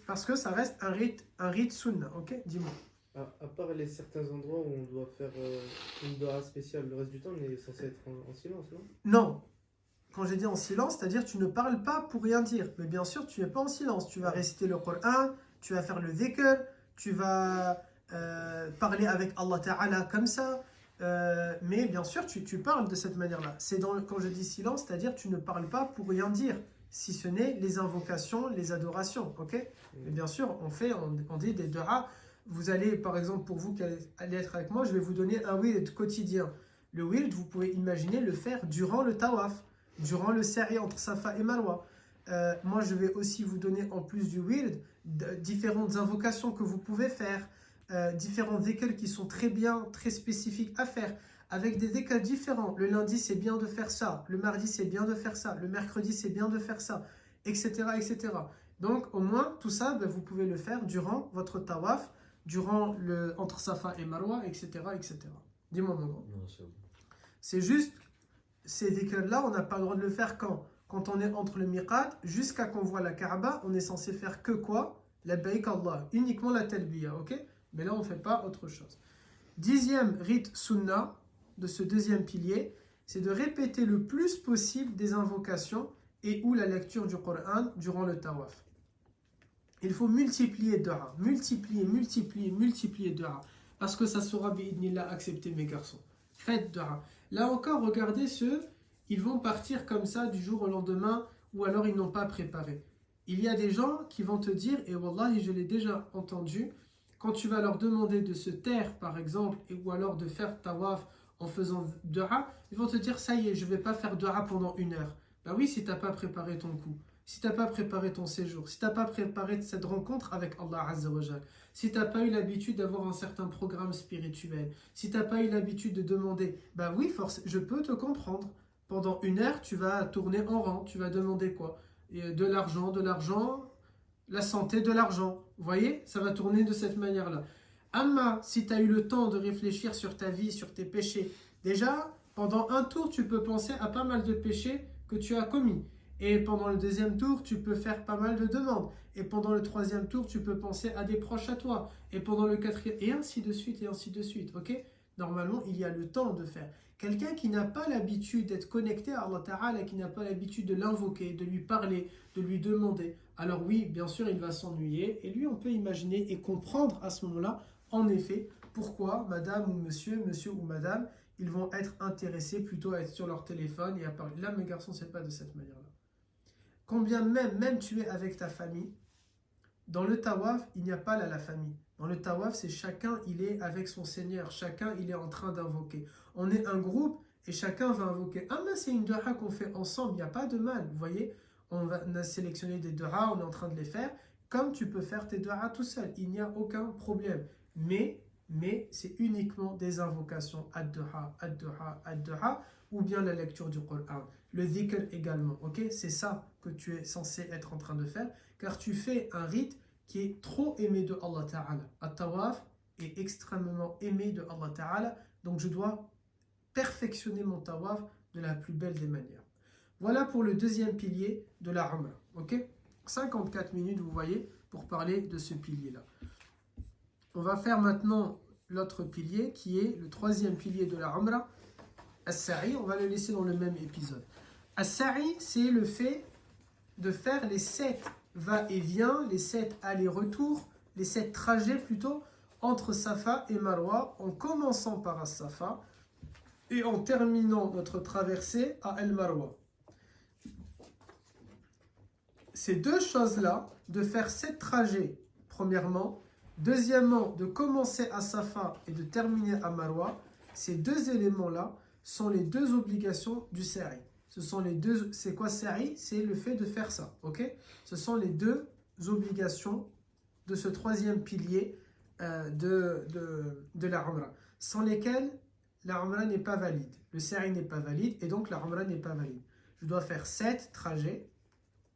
parce que ça reste un rite sunna, ok? Dis-moi. À part certains endroits où on doit faire une dua spéciale, le reste du temps, on est censé être en silence, non? Non. Quand j'ai dit en silence, c'est-à-dire tu ne parles pas pour rien dire. Mais bien sûr, tu n'es pas en silence. Tu vas réciter le Coran, tu vas faire le dhikr, tu vas parler avec Allah Ta'ala comme ça. Mais bien sûr, tu parles de cette manière-là. Quand je dis silence, c'est-à-dire tu ne parles pas pour rien dire, si ce n'est les invocations, les adorations. Ok? Mais bien sûr, on dit des du'a. Vous allez, par exemple, pour vous qui allez être avec moi, je vais vous donner un wird quotidien. Le wird, vous pouvez imaginer le faire durant le tawaf, durant le sa'i entre Safa et Marwa. Moi, je vais aussi vous donner, en plus du wird, différentes invocations que vous pouvez faire, différents dhikr qui sont très bien, très spécifiques à faire, avec des dhikr différents. Le lundi, c'est bien de faire ça. Le mardi, c'est bien de faire ça. Le mercredi, c'est bien de faire ça, etc., etc. Donc, au moins, tout ça, vous pouvez le faire durant votre tawaf, durant entre Safa et Marwa, etc., etc. Dis-moi, mon grand. Non, c'est bon. C'est juste, ces dhikr-là, on n'a pas le droit de le faire quand on est entre le miqat, jusqu'à qu'on voit la Kaaba, on est censé faire que quoi? La baïk Allah, uniquement la talbiya, ok? Mais là, on ne fait pas autre chose. 10e rite sunna de ce deuxième pilier, c'est de répéter le plus possible des invocations et ou la lecture du Coran durant le tawaf. Il faut multiplier dua, multiplier dua, parce que ça sera bi'idnillah accepté, mes garçons. Faites dua. Là encore, regardez ceux, ils vont partir comme ça du jour au lendemain, ou alors ils n'ont pas préparé. Il y a des gens qui vont te dire, et wallahi je l'ai déjà entendu, quand tu vas leur demander de se taire par exemple, ou alors de faire tawaf en faisant dua, ils vont te dire, ça y est, je ne vais pas faire dua pendant 1 heure. Ben oui, si tu n'as pas préparé ton coup. Si tu n'as pas préparé ton séjour, si tu n'as pas préparé cette rencontre avec Allah Azza wa Jal, si tu n'as pas eu l'habitude d'avoir un certain programme spirituel, si tu n'as pas eu l'habitude de demander, bah oui, je peux te comprendre. Pendant 1 heure, tu vas tourner en rang, tu vas demander quoi? De l'argent, la santé, de l'argent. Vous voyez? Ça va tourner de cette manière-là. Amma, si tu as eu le temps de réfléchir sur ta vie, sur tes péchés, déjà, pendant un tour, tu peux penser à pas mal de péchés que tu as commis. Et pendant le 2e tour, tu peux faire pas mal de demandes. Et pendant le 3e tour, tu peux penser à des proches à toi. Et pendant le 4e, et ainsi de suite, et ainsi de suite. Ok? Normalement, il y a le temps de faire. Quelqu'un qui n'a pas l'habitude d'être connecté à Allah Ta'ala, qui n'a pas l'habitude de l'invoquer, de lui parler, de lui demander, alors oui, bien sûr, il va s'ennuyer. Et lui, on peut imaginer et comprendre à ce moment-là, en effet, pourquoi madame ou monsieur ou madame, ils vont être intéressés plutôt à être sur leur téléphone et à parler. Là, mes garçons, c'est pas de cette manière-là. Combien même tu es avec ta famille, dans le tawaf, il n'y a pas là la famille. Dans le tawaf, c'est chacun, il est avec son Seigneur. Chacun, il est en train d'invoquer. On est un groupe et chacun va invoquer. Ah mais c'est une dua qu'on fait ensemble, il n'y a pas de mal. Vous voyez, on a sélectionné des duas, on est en train de les faire. Comme tu peux faire tes duas tout seul, il n'y a aucun problème. Mais c'est uniquement des invocations ad-duha, ou bien la lecture du Coran. Le dhikr également, ok? C'est ça que tu es censé être en train de faire, car tu fais un rite qui est trop aimé de Allah Ta'ala. At-tawaf est extrêmement aimé de Allah Ta'ala, donc je dois perfectionner mon tawaf de la plus belle des manières. Voilà pour le 2e pilier de la Umrah, ok? 54 minutes, vous voyez, pour parler de ce pilier-là. On va faire maintenant l'autre pilier, qui est le troisième pilier de la Umrah, As-Sa'i. On va le laisser dans le même épisode. As-Sa'i, c'est le fait de faire les 7 va-et-vient, les 7 allers-retours, les 7 trajets plutôt, entre Safa et Marwa, en commençant par As-Safa et en terminant notre traversée à El-Marwa. Ces deux choses-là, de faire 7 trajets, premièrement, deuxièmement, de commencer à Safa et de terminer à Marwa, ces deux éléments-là sont les deux obligations du Sa'i. Ce sont les deux. C'est quoi Sa'i? C'est le fait de faire ça. Ok? Ce sont les deux obligations de ce troisième pilier de la Umrah, sans lesquelles la Umrah n'est pas valide. Le Sa'i n'est pas valide et donc la Umrah n'est pas valide. Je dois faire 7 trajets,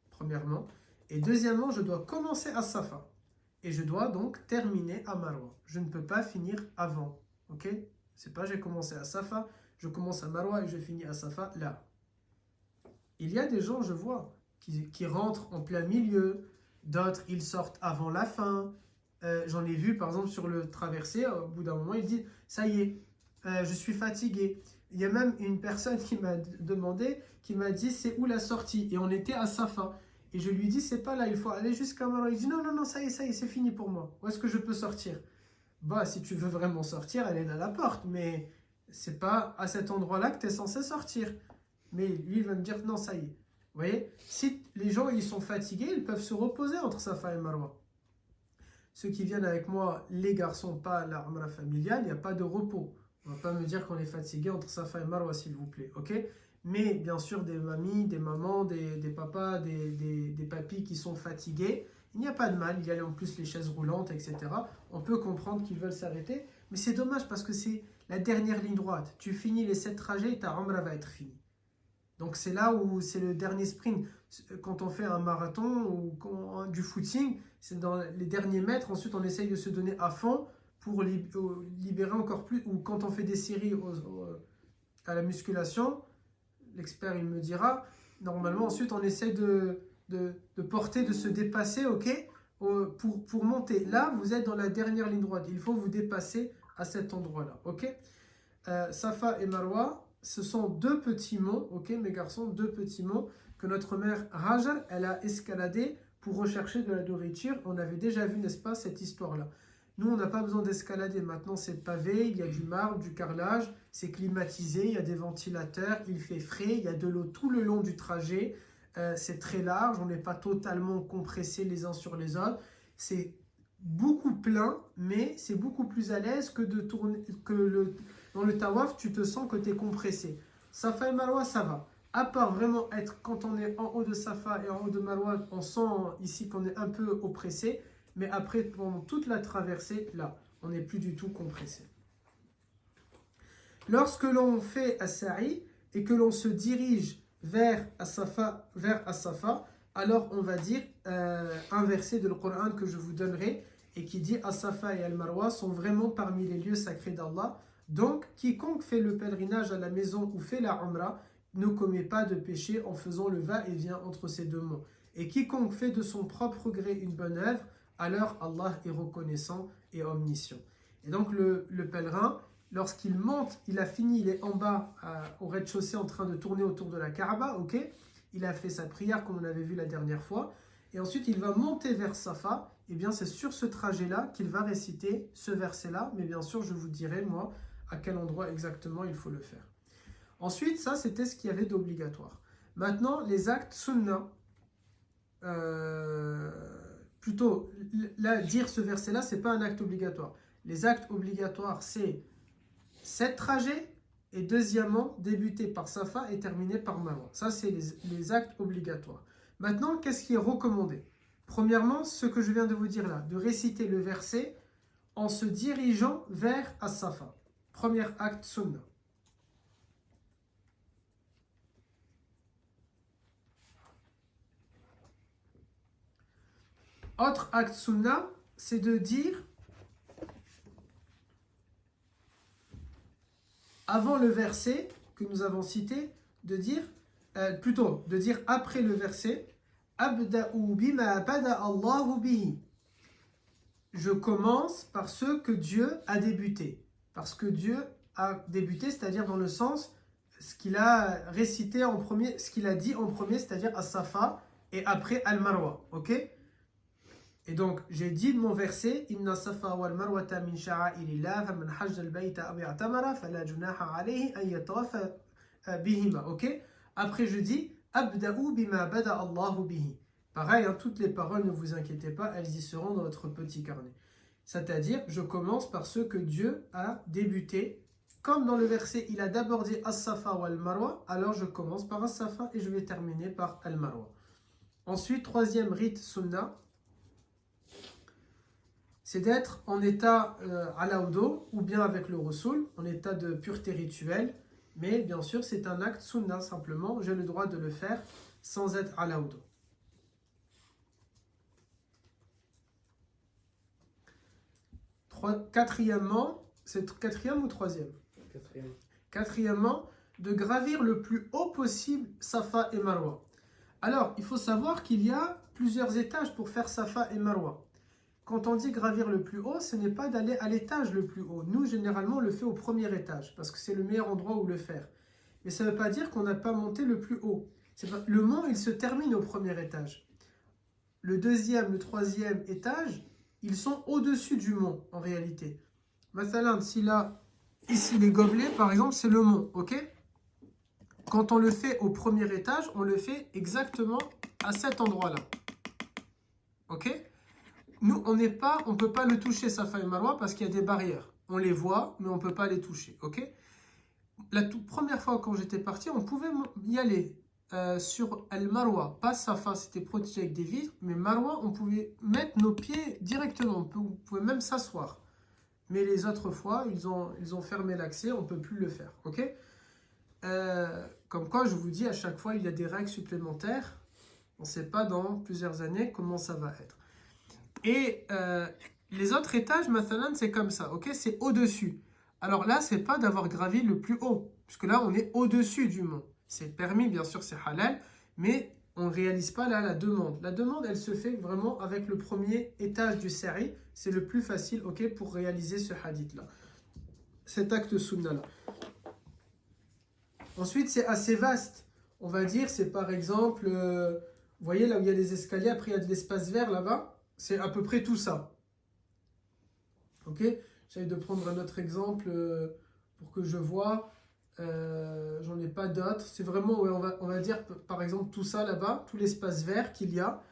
premièrement, et deuxièmement, je dois commencer à Safa et je dois donc terminer à Marwa. Je ne peux pas finir avant. Ok? C'est pas j'ai commencé à Safa, je commence à Marwa et je finis à Safa. Là. Il y a des gens, je vois, qui rentrent en plein milieu, d'autres, ils sortent avant la fin. J'en ai vu, par exemple, sur le traversé, au bout d'un moment, ils disent « ça y est, je suis fatigué ». Il y a même une personne qui m'a demandé, qui m'a dit « c'est où la sortie ?» Et on était à Safa. Et je lui dis « c'est pas là, il faut aller jusqu'à Marwa ». Il dit « non, non, non, ça y est, c'est fini pour moi. Où est-ce que je peux sortir ?» Bah, si tu veux vraiment sortir, elle est à la porte, mais c'est pas à cet endroit-là que tu es censé sortir. Mais lui, il va me dire non, ça y est. Vous voyez, si les gens ils sont fatigués, ils peuvent se reposer entre Safa et Marwa. Ceux qui viennent avec moi, les garçons, pas la Umrah familiale, il n'y a pas de repos. On ne va pas me dire qu'on est fatigué entre Safa et Marwa, s'il vous plaît. Ok? Mais bien sûr, des mamies, des mamans, des papas, des papis qui sont fatigués, il n'y a pas de mal. Il y a en plus les chaises roulantes, etc. On peut comprendre qu'ils veulent s'arrêter. Mais c'est dommage parce que c'est la dernière ligne droite. Tu finis les 7 trajets et ta Umrah va être finie. Donc c'est là où c'est le dernier sprint. Quand on fait un marathon ou du footing, c'est dans les derniers mètres. Ensuite, on essaye de se donner à fond pour libérer encore plus. Ou quand on fait des séries à la musculation, l'expert il me dira, normalement ensuite on essaie de porter, de se dépasser, ok, pour monter. Là, vous êtes dans la dernière ligne droite. Il faut vous dépasser à cet endroit-là, ok. Safa et Marwa, ce sont deux petits monts, ok mes garçons, deux petits monts que notre mère Hajar, elle a escaladé pour rechercher de la nourriture. On avait déjà vu, n'est-ce pas, cette histoire-là. Nous, on n'a pas besoin d'escalader. Maintenant, c'est pavé, il y a du marbre, du carrelage, c'est climatisé, il y a des ventilateurs, il fait frais, il y a de l'eau tout le long du trajet. C'est très large, on n'est pas totalement compressés les uns sur les autres. C'est beaucoup plein, mais c'est beaucoup plus à l'aise que de tourner, dans le tawaf, tu te sens que tu es compressé. Safa et Marwa, ça va. À part vraiment être, quand on est en haut de Safa et en haut de Marwa, on sent ici qu'on est un peu oppressé. Mais après, pendant toute la traversée, là, on n'est plus du tout compressé. Lorsque l'on fait As-Sa'i et que l'on se dirige vers As-Safa, alors on va dire un verset de Coran que je vous donnerai et qui dit As-Safa et Al-Marwa sont vraiment parmi les lieux sacrés d'Allah. Donc, quiconque fait le pèlerinage à la maison ou fait la Umrah ne commet pas de péché en faisant le va-et-vient entre ces deux monts. Et quiconque fait de son propre gré une bonne œuvre, alors Allah est reconnaissant et omniscient. Et donc le pèlerin, lorsqu'il monte, il a fini, il est en bas au rez-de-chaussée en train de tourner autour de la Kaaba, ok? Il a fait sa prière comme on avait vu la dernière fois, et ensuite il va monter vers Safa, et bien c'est sur ce trajet-là qu'il va réciter ce verset-là, mais bien sûr je vous dirai moi à quel endroit exactement il faut le faire. Ensuite, ça c'était ce qu'il y avait d'obligatoire. Maintenant, les actes sunnah, plutôt, là, dire ce verset-là, ce n'est pas un acte obligatoire. Les actes obligatoires, c'est 7 trajets et deuxièmement, débuter par Safa et terminer par Marwa. Ça, c'est les actes obligatoires. Maintenant, qu'est-ce qui est recommandé? Premièrement, ce que je viens de vous dire là, de réciter le verset en se dirigeant vers As-Safa. Premier acte sunnah. Autre acte sunnah, c'est de dire, avant le verset que nous avons cité, de dire, plutôt, de dire après le verset, Abda'u bima bada Allahu bihi. Je commence par ce que Dieu a débuté. Parce que Dieu a débuté, c'est-à-dire dans le sens, ce qu'il a récité en premier, ce qu'il a dit en premier, c'est-à-dire As-Safa et après Al-Marwa. Ok? Et donc, j'ai dit mon verset Inna Safa wal Marwata min sha'airillah faman hajja al-bayta aw i'tamara fala junaha alayhi an yatawafa bihima. Ok? Après, je dis Abda'u bima bada Allahu bihi. Pareil, hein, toutes les paroles, ne vous inquiétez pas, elles y seront dans votre petit carnet. C'est-à-dire, je commence par ce que Dieu a débuté. Comme dans le verset, il a d'abord dit As-Safa wal Marwa, alors je commence par As-Safa et je vais terminer par Al-Marwa. Ensuite, troisième rite sunna, c'est d'être en état ala-wudu ou bien avec le Rasoul, en état de pureté rituelle. Mais bien sûr, c'est un acte sunna simplement. J'ai le droit de le faire sans être ala-wudu. Quatrièmement, c'est quatrième ou troisième? Quatrième. Quatrièmement, de gravir le plus haut possible Safa et Marwa. Alors, il faut savoir qu'il y a plusieurs étages pour faire Safa et Marwa. Quand on dit gravir le plus haut, ce n'est pas d'aller à l'étage le plus haut. Nous, généralement, on le fait au premier étage, parce que c'est le meilleur endroit où le faire. Mais ça ne veut pas dire qu'on n'a pas monté le plus haut. Le mont, il se termine au premier étage. Le deuxième, le troisième étage, ils sont au-dessus du mont, en réalité. Mathalan, si là, ici, les gobelets, par exemple, c'est le mont, ok? Quand on le fait au premier étage, on le fait exactement à cet endroit-là. Ok? Nous, on ne peut pas le toucher, Safa et Marwa, parce qu'il y a des barrières. On les voit, mais on ne peut pas les toucher, ok? La toute première fois quand j'étais parti, on pouvait y aller sur Al-Marwa, pas Safa, c'était protégé avec des vitres, mais Marwa, on pouvait mettre nos pieds directement, on pouvait même s'asseoir. Mais les autres fois, ils ont fermé l'accès, on ne peut plus le faire, ok? Comme quoi, je vous dis, à chaque fois, il y a des règles supplémentaires. On ne sait pas dans plusieurs années comment ça va être. Et les autres étages, mathalan, c'est comme ça, ok? C'est au-dessus. Alors là, c'est pas d'avoir gravi le plus haut, puisque là, on est au-dessus du mont. C'est permis, bien sûr, c'est halal, mais on ne réalise pas là la demande. La demande, elle se fait vraiment avec le premier étage du sari. C'est le plus facile, ok, pour réaliser ce hadith-là. Cet acte sunna-là. Ensuite, c'est assez vaste. On va dire, c'est par exemple, vous voyez là où il y a les escaliers, après il y a de l'espace vert là-bas. C'est à peu près tout ça. Ok? J'essaie de prendre un autre exemple pour que je vois. J'en ai pas d'autres. C'est vraiment, ouais, on va dire par exemple tout ça là-bas, tout l'espace vert qu'il y a,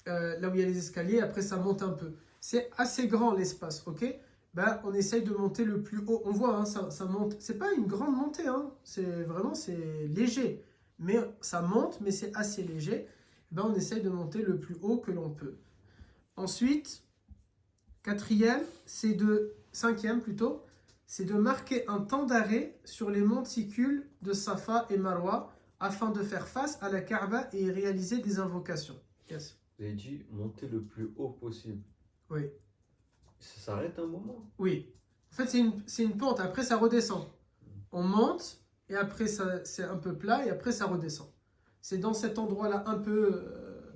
là où il y a les escaliers, après ça monte un peu. C'est assez grand l'espace, ok? Ben, on essaye de monter le plus haut. On voit, hein, ça monte. C'est pas une grande montée, hein. C'est léger. Mais ça monte, mais c'est assez léger. Ben, on essaye de monter le plus haut que l'on peut. Ensuite, cinquième plutôt, c'est de marquer un temps d'arrêt sur les monticules de Safa et Marwa afin de faire face à la Kaaba et réaliser des invocations. Yes. Vous avez dit monter le plus haut possible. Oui. Ça s'arrête un moment. Oui. En fait, c'est une pente, après ça redescend. On monte, et après c'est un peu plat, et après ça redescend. C'est dans cet endroit-là un peu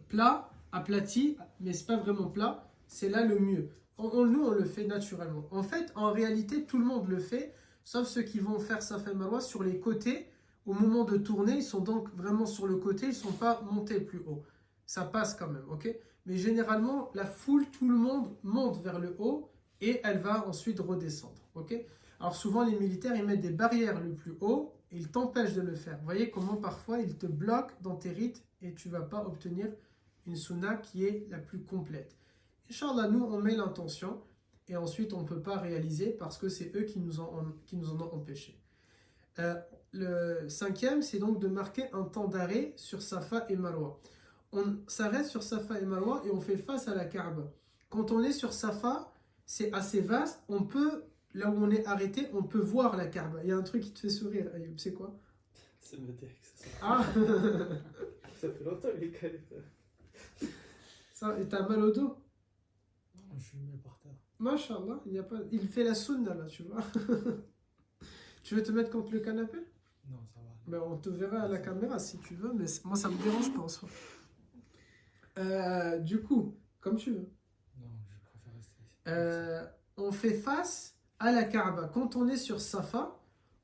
plat, aplati, mais c'est pas vraiment plat, c'est là le mieux. Nous, on le fait naturellement. En fait, en réalité, tout le monde le fait, sauf ceux qui vont faire Safa et Marwa sur les côtés. Au moment de tourner, ils sont donc vraiment sur le côté, ils ne sont pas montés plus haut. Ça passe quand même, ok? Mais généralement, la foule, tout le monde monte vers le haut et elle va ensuite redescendre, ok? Alors souvent, les militaires, ils mettent des barrières le plus haut et ils t'empêchent de le faire. Vous voyez comment parfois, ils te bloquent dans tes rites et tu ne vas pas obtenir une sunna qui est la plus complète. Inch'Allah, nous, on met l'intention et ensuite, on ne peut pas réaliser parce que c'est eux qui nous en ont empêché. Le cinquième, c'est donc de marquer un temps d'arrêt sur Safa et Marwa. On s'arrête sur Safa et Marwa et on fait face à la Kaaba. Quand on est sur Safa, c'est assez vaste. On peut, là où on est arrêté, on peut voir la Kaaba. Il y a un truc qui te fait sourire, Ayoub, c'est quoi? C'est me dire que c'est ça. Ah. Ça fait longtemps qu'il est calé, frère. Ça, et t'as mal au dos? Non, je suis mis par terre. Masha'Allah, il fait la sunna là, tu vois. Tu veux te mettre contre le canapé? Non, ça va. Ben, on te verra à la caméra si tu veux, mais moi ça me dérange pas en soi. Du coup, comme tu veux. Non, je préfère rester ici. On fait face à la Kaaba. Quand on est sur Safa,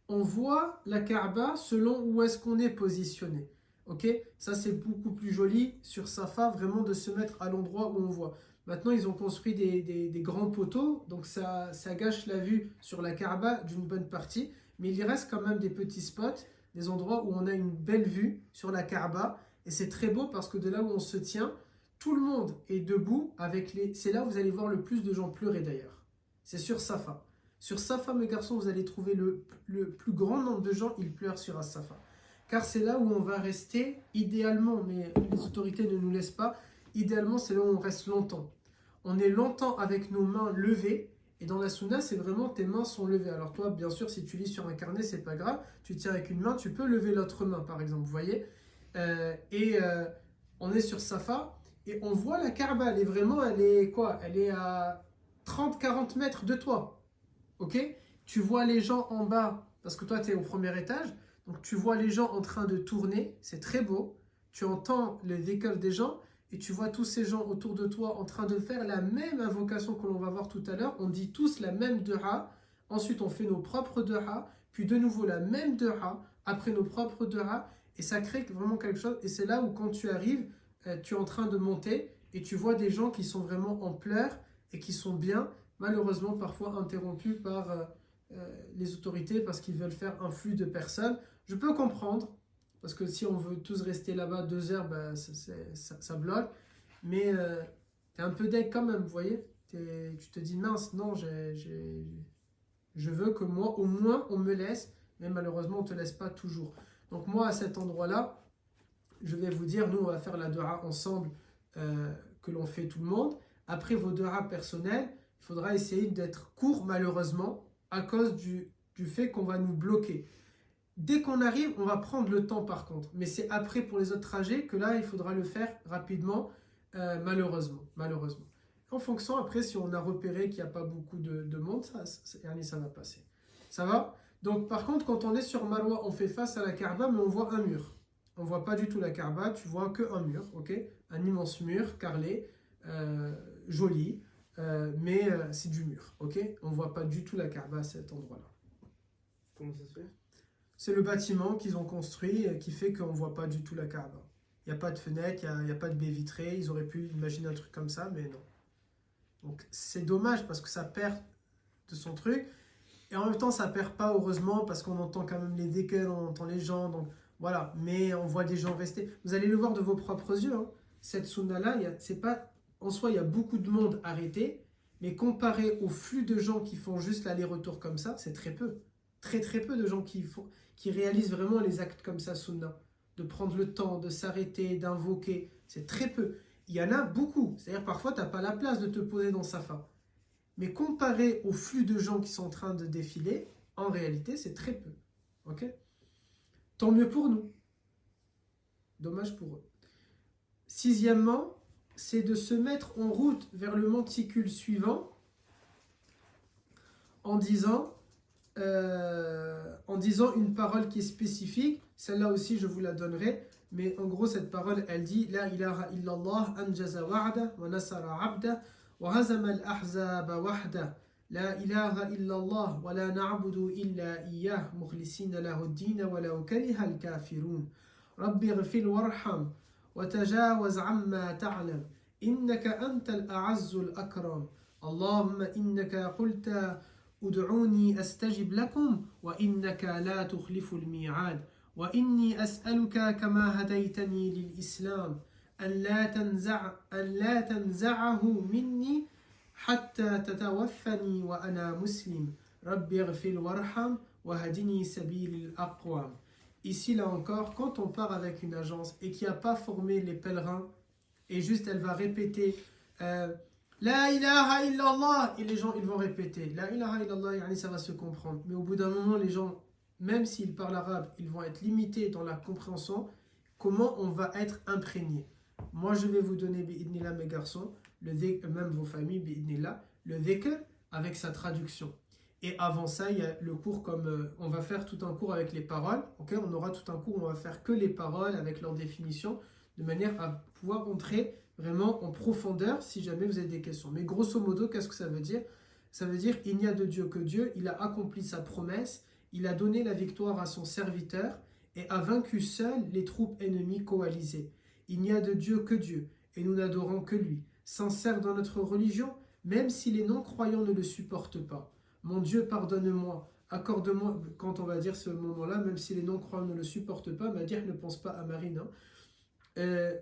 on voit la Kaaba selon où est-ce qu'on est positionné. Ok? Ça, c'est beaucoup plus joli sur Safa, vraiment de se mettre à l'endroit où on voit. Maintenant, ils ont construit des grands poteaux, donc ça gâche la vue sur la Kaaba d'une bonne partie, mais il y reste quand même des petits spots, des endroits où on a une belle vue sur la Kaaba, et c'est très beau parce que de là où on se tient, tout le monde est debout avec les... C'est là où vous allez voir le plus de gens pleurer d'ailleurs. C'est sur Safa. Sur Safa, mes garçons, vous allez trouver le plus grand nombre de gens, ils pleurent sur Safa. Car c'est là où on va rester, idéalement, mais les autorités ne nous laissent pas, idéalement c'est là où on reste longtemps. On est longtemps avec nos mains levées, et dans la sunna, c'est vraiment tes mains sont levées. Alors toi, bien sûr, si tu lis sur un carnet, c'est pas grave, tu tiens avec une main, tu peux lever l'autre main, par exemple, vous voyez. On est sur Safa, et on voit la Kaaba, elle est vraiment, elle est quoi? Elle est à 30-40 mètres de toi. Ok? Tu vois les gens en bas, parce que toi tu es au premier étage, donc tu vois les gens en train de tourner, c'est très beau. Tu entends le dhikr des gens, et tu vois tous ces gens autour de toi en train de faire la même invocation que l'on va voir tout à l'heure. On dit tous la même dua, ensuite on fait nos propres dua, puis de nouveau la même dua, après nos propres dua, et ça crée vraiment quelque chose. Et c'est là où quand tu arrives, tu es en train de monter, et tu vois des gens qui sont vraiment en pleurs, et qui sont bien, malheureusement parfois interrompus par les autorités parce qu'ils veulent faire un flux de personnes. Je peux comprendre, parce que si on veut tous rester là-bas 2 heures, bah, ça bloque. Mais t'es un peu deg quand même, vous voyez. Tu te dis, mince, non, je veux que moi, au moins, on me laisse. Mais malheureusement, on ne te laisse pas toujours. Donc moi, à cet endroit-là, je vais vous dire, nous, on va faire la dua ensemble que l'on fait tout le monde. Après vos duas personnels, il faudra essayer d'être court, malheureusement, à cause du fait qu'on va nous bloquer. Dès qu'on arrive, on va prendre le temps par contre. Mais c'est après pour les autres trajets que là, il faudra le faire rapidement, malheureusement. En fonction, après, si on a repéré qu'il n'y a pas beaucoup de monde, ça va passer. Ça va? Donc par contre, quand on est sur Marwa, on fait face à la Kaaba, mais on voit un mur. On ne voit pas du tout la Kaaba, tu vois qu'un mur, ok? Un immense mur carrelé, joli, mais c'est du mur, ok? On ne voit pas du tout la Kaaba à cet endroit-là. Comment ça se fait? C'est le bâtiment qu'ils ont construit qui fait qu'on ne voit pas du tout la Kaaba. Il n'y a pas de fenêtre, il n'y a pas de baie vitrée. Ils auraient pu imaginer un truc comme ça, mais non. Donc c'est dommage parce que ça perd de son truc. Et en même temps, ça perd pas, heureusement, parce qu'on entend quand même les décals, on entend les gens. Donc voilà, mais on voit des gens rester. Vous allez le voir de vos propres yeux. Hein. Cette sunna-là, c'est pas... En soi, il y a beaucoup de monde arrêté, mais comparé au flux de gens qui font juste l'aller-retour comme ça, c'est très peu. Très très peu de gens qui réalisent vraiment les actes comme ça, sunna. De prendre le temps, de s'arrêter, d'invoquer, c'est très peu. Il y en a beaucoup. C'est-à-dire parfois, tu n'as pas la place de te poser dans Safa. Mais comparé au flux de gens qui sont en train de défiler, en réalité, c'est très peu. Ok? Tant mieux pour nous. Dommage pour eux. Sixièmement, c'est de se mettre en route vers le monticule suivant en disant une parole qui est spécifique. Celle-là aussi, je vous la donnerai. Mais en gros, cette parole, elle dit « La ilaha illallah anjaza wa'da wa nasara abda wa hazama al-ahzaba wahda. La ilaha illallah wa la na'budu illa iyyah mukhlisina lahu ad-din wa law kariha al-kafirun. Rabbi ighfir warham wa tajawaz amma ta'lam. Innaka anta al-a'azzu al-akram. Allahumma innaka qulta ادعوني أستجب لكم وإنك لا تخلف الميعاد وإني أسألك كما هديتني للإسلام أن لا تنزعه مني حتى تتوفني وأنا مسلم ربي اغفر وارحم وهدني سبيل الأقوام. Ici, là encore, quand on part avec une agence et qui n'a pas formé les pèlerins, et juste elle va répéter La ilaha illallah, et les gens ils vont répéter La ilaha illallah, ça va se comprendre. Mais au bout d'un moment, les gens, même s'ils parlent arabe, ils vont être limités dans la compréhension. Comment on va être imprégné? Moi, je vais vous donner, bi'idnillah, mes garçons, même vos familles, bi'idnillah, le dhikr avec sa traduction. Et avant ça, il y a le cours comme on va faire tout un cours avec les paroles. Okay, on aura tout un cours où on va faire que les paroles avec leur définition, de manière à pouvoir entrer vraiment en profondeur si jamais vous avez des questions. Mais grosso modo, qu'est-ce que ça veut dire? Ça veut dire il n'y a de Dieu que Dieu, il a accompli sa promesse, il a donné la victoire à son serviteur et a vaincu seul les troupes ennemies coalisées. Il n'y a de Dieu que Dieu et nous n'adorons que lui. Sincère dans notre religion, même si les non-croyants ne le supportent pas. Mon Dieu, pardonne-moi, accorde-moi, quand on va dire ce moment-là, même si les non-croyants ne le supportent pas, va dire ne pense pas à Marine.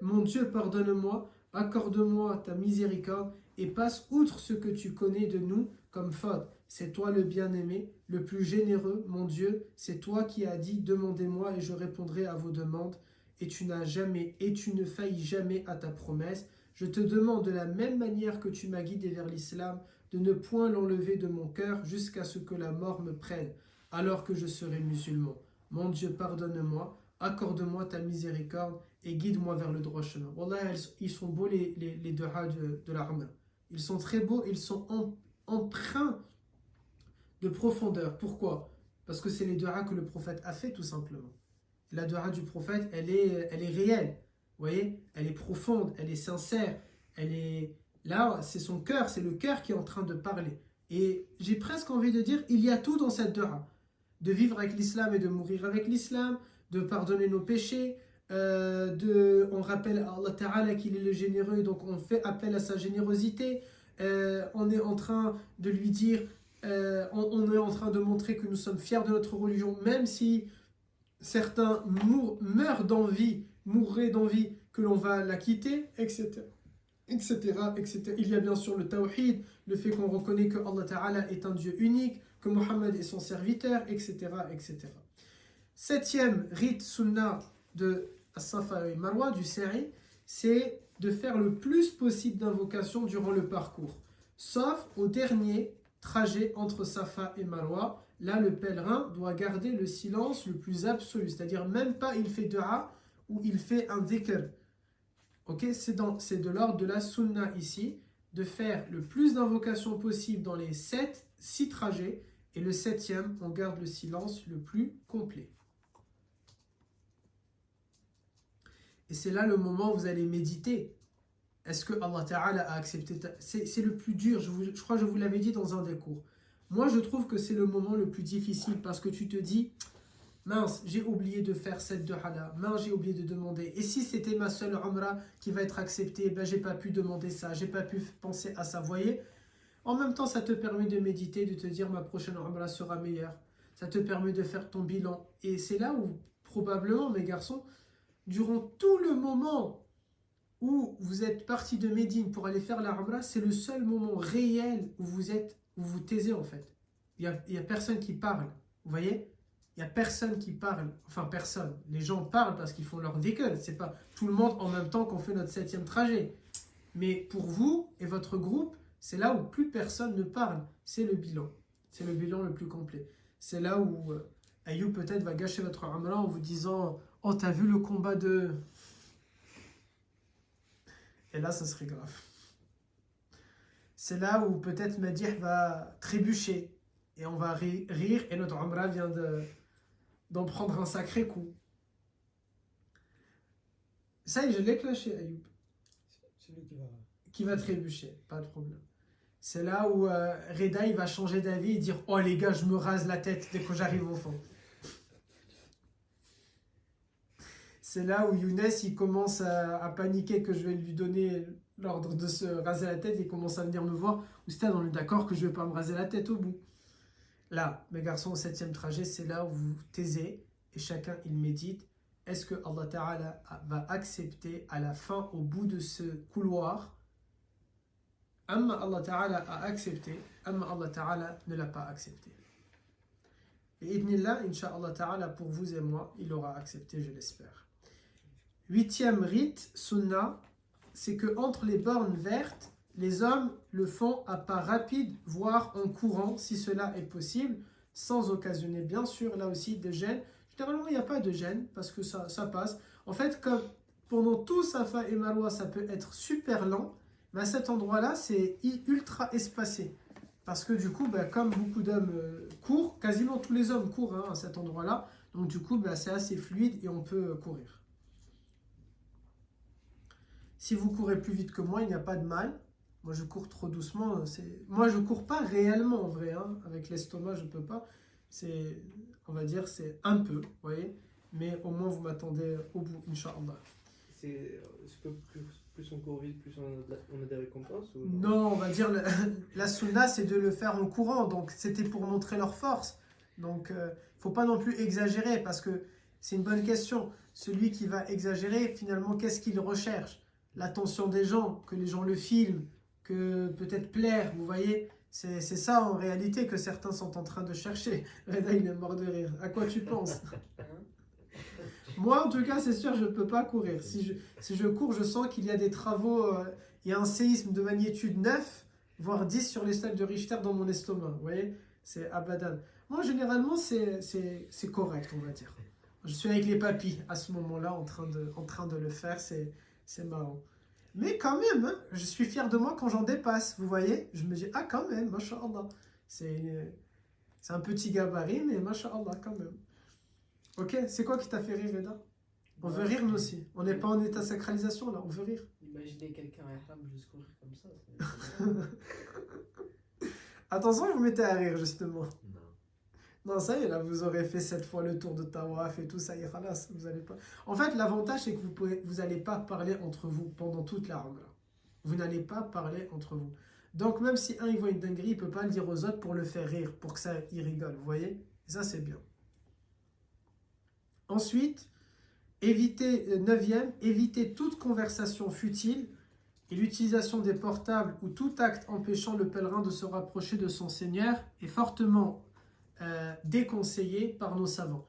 Mon Dieu, pardonne-moi, accorde-moi ta miséricorde et passe outre ce que tu connais de nous comme faute. C'est toi le bien-aimé, le plus généreux, mon Dieu, c'est toi qui as dit, demandez-moi et je répondrai à vos demandes. Et tu ne faillis jamais à ta promesse. Je te demande de la même manière que tu m'as guidé vers l'islam, de ne point l'enlever de mon cœur jusqu'à ce que la mort me prenne, alors que je serai musulman. Mon Dieu, pardonne-moi, accorde-moi ta miséricorde et guide-moi vers le droit chemin. Wallah, ils sont beaux les du'as de la Umrah. Ils sont très beaux, ils sont empreints de profondeur. Pourquoi? Parce que c'est les du'as que le prophète a fait tout simplement. La du'a du prophète, elle est réelle. Vous voyez, elle est profonde, elle est sincère, elle est là, c'est son cœur, c'est le cœur qui est en train de parler. Et j'ai presque envie de dire, il y a tout dans cette du'a. De vivre avec l'islam et de mourir avec l'islam, de pardonner nos péchés, on rappelle à Allah Ta'ala qu'il est le généreux, donc on fait appel à sa générosité. On est en train de lui dire, on est en train de montrer que nous sommes fiers de notre religion, même si certains meurent d'envie, mourraient d'envie que l'on va la quitter, etc., etc., etc. Il y a bien sûr le tawhid, le fait qu'on reconnaît que Allah Ta'ala est un Dieu unique, que Mohammed est son serviteur, etc., etc. Septième rite sunnah de Safa et Marwa, du Sa'i, c'est de faire le plus possible d'invocations durant le parcours, sauf au dernier trajet entre Safa et Marwa. Là, le pèlerin doit garder le silence le plus absolu, c'est-à-dire même pas il fait dua ou il fait un dhikr. Okay, c'est de l'ordre de la sunna ici, de faire le plus d'invocations possible dans les 6 trajets, et le 7e, on garde le silence le plus complet. Et c'est là le moment où vous allez méditer. Est-ce que Allah Ta'ala a accepté c'est le plus dur, je crois que je vous l'avais dit dans un des cours. Moi, je trouve que c'est le moment le plus difficile parce que tu te dis, mince, j'ai oublié de faire cette du'a-là, mince, j'ai oublié de demander. Et si c'était ma seule umrah qui va être acceptée, ben, j'ai pas pu demander ça, j'ai pas pu penser à ça. Vous voyez, en même temps, ça te permet de méditer, de te dire, ma prochaine umrah sera meilleure. Ça te permet de faire ton bilan. Et c'est là où, probablement, mes garçons, durant tout le moment où vous êtes partis de Médine pour aller faire la umrah, c'est le seul moment réel où vous vous taisez en fait. Il y a personne qui parle. Vous voyez? Il n'y a personne qui parle. Enfin, personne. Les gens parlent parce qu'ils font leur dhikr. C'est pas tout le monde en même temps qu'on fait notre 7e trajet. Mais pour vous et votre groupe, c'est là où plus personne ne parle. C'est le bilan. C'est le bilan le plus complet. C'est là où Ayoub peut-être va gâcher votre umrah en vous disant « Oh, t'as vu le combat de... » Et là, ça serait grave. C'est là où peut-être Madih va trébucher et on va rire et notre umrah vient d'en prendre un sacré coup. Ça y est, je l'ai clashé, Ayoub. C'est lui qui va trébucher, pas de problème. C'est là où Reda il va changer d'avis et dire « Oh les gars, je me rase la tête dès que j'arrive au fond. » C'est là où Younes il commence à paniquer que je vais lui donner l'ordre de se raser la tête. Il commence à venir me voir. Oustad, on est d'accord que je ne vais pas me raser la tête au bout. Là, mes garçons, au 7e trajet, c'est là où vous vous taisez et chacun il médite. Est-ce que Allah Ta'ala va accepter à la fin, au bout de ce couloir, Amma Allah Ta'ala a accepté, Amma Allah Ta'ala ne l'a pas accepté. Et idnillah, Inch'Allah Ta'ala, pour vous et moi, il aura accepté, je l'espère. 8e rite, sunnah, c'est que entre les bornes vertes, les hommes le font à pas rapide, voire en courant, si cela est possible, sans occasionner bien sûr là aussi de gêne. Généralement, il n'y a pas de gêne parce que ça passe. En fait, comme pendant tout Safa et Marwa, ça peut être super lent, mais à cet endroit-là, c'est ultra espacé. Parce que du coup, comme beaucoup d'hommes courent, quasiment tous les hommes courent à cet endroit-là, donc du coup, c'est assez fluide et on peut courir. Si vous courez plus vite que moi, il n'y a pas de mal. Moi, je cours trop doucement. Moi, je cours pas réellement en vrai. Hein. Avec l'estomac, je peux pas. On va dire, c'est un peu, vous voyez. Mais au moins, vous m'attendez au bout, Inch'Allah. Est-ce que plus on court vite, plus on a des récompenses ou Non, on va dire, la sunna, c'est de le faire en courant. Donc, c'était pour montrer leur force. Donc, faut pas non plus exagérer parce que c'est une bonne question. Celui qui va exagérer, finalement, qu'est-ce qu'il recherche? L'attention des gens, que les gens le filment, que peut-être plaire, vous voyez? C'est ça en réalité que certains sont en train de chercher. Reda, il est mort de rire. À quoi tu penses? Moi, en tout cas, c'est sûr, je ne peux pas courir. Si je cours, je sens qu'il y a des travaux, il y a un séisme de magnitude 9, voire 10 sur l'échelle de Richter dans mon estomac. Vous voyez? C'est abadan. Moi, généralement, c'est correct, on va dire. Je suis avec les papis à ce moment-là, en train de le faire. C'est marrant. Mais quand même, hein, je suis fier de moi quand j'en dépasse. Vous voyez? Je me dis, ah, quand même, masha'Allah. C'est un petit gabarit, mais masha'Allah, quand même. Ok, c'est quoi qui t'a fait rire, Reda? On veut rire, nous aussi. On n'est pas en état sacralisation, là, on veut rire. Imaginez quelqu'un à ihram juste courir comme ça. Attention, vous mettez à rire, justement. Non. Non, ça y est, là, vous aurez fait 7 fois le tour de Tawaf et tout, ça y est, khalas, vous allez pas... En fait, l'avantage, c'est que vous n'allez pas parler entre vous pendant toute la Umrah. Vous n'allez pas parler entre vous. Donc, même si un, il voit une dinguerie, il peut pas le dire aux autres pour le faire rire, pour que ça, il rigole, vous voyez? Et ça, c'est bien. Ensuite, éviter toute conversation futile et l'utilisation des portables ou tout acte empêchant le pèlerin de se rapprocher de son Seigneur est fortement déconseillé par nos savants.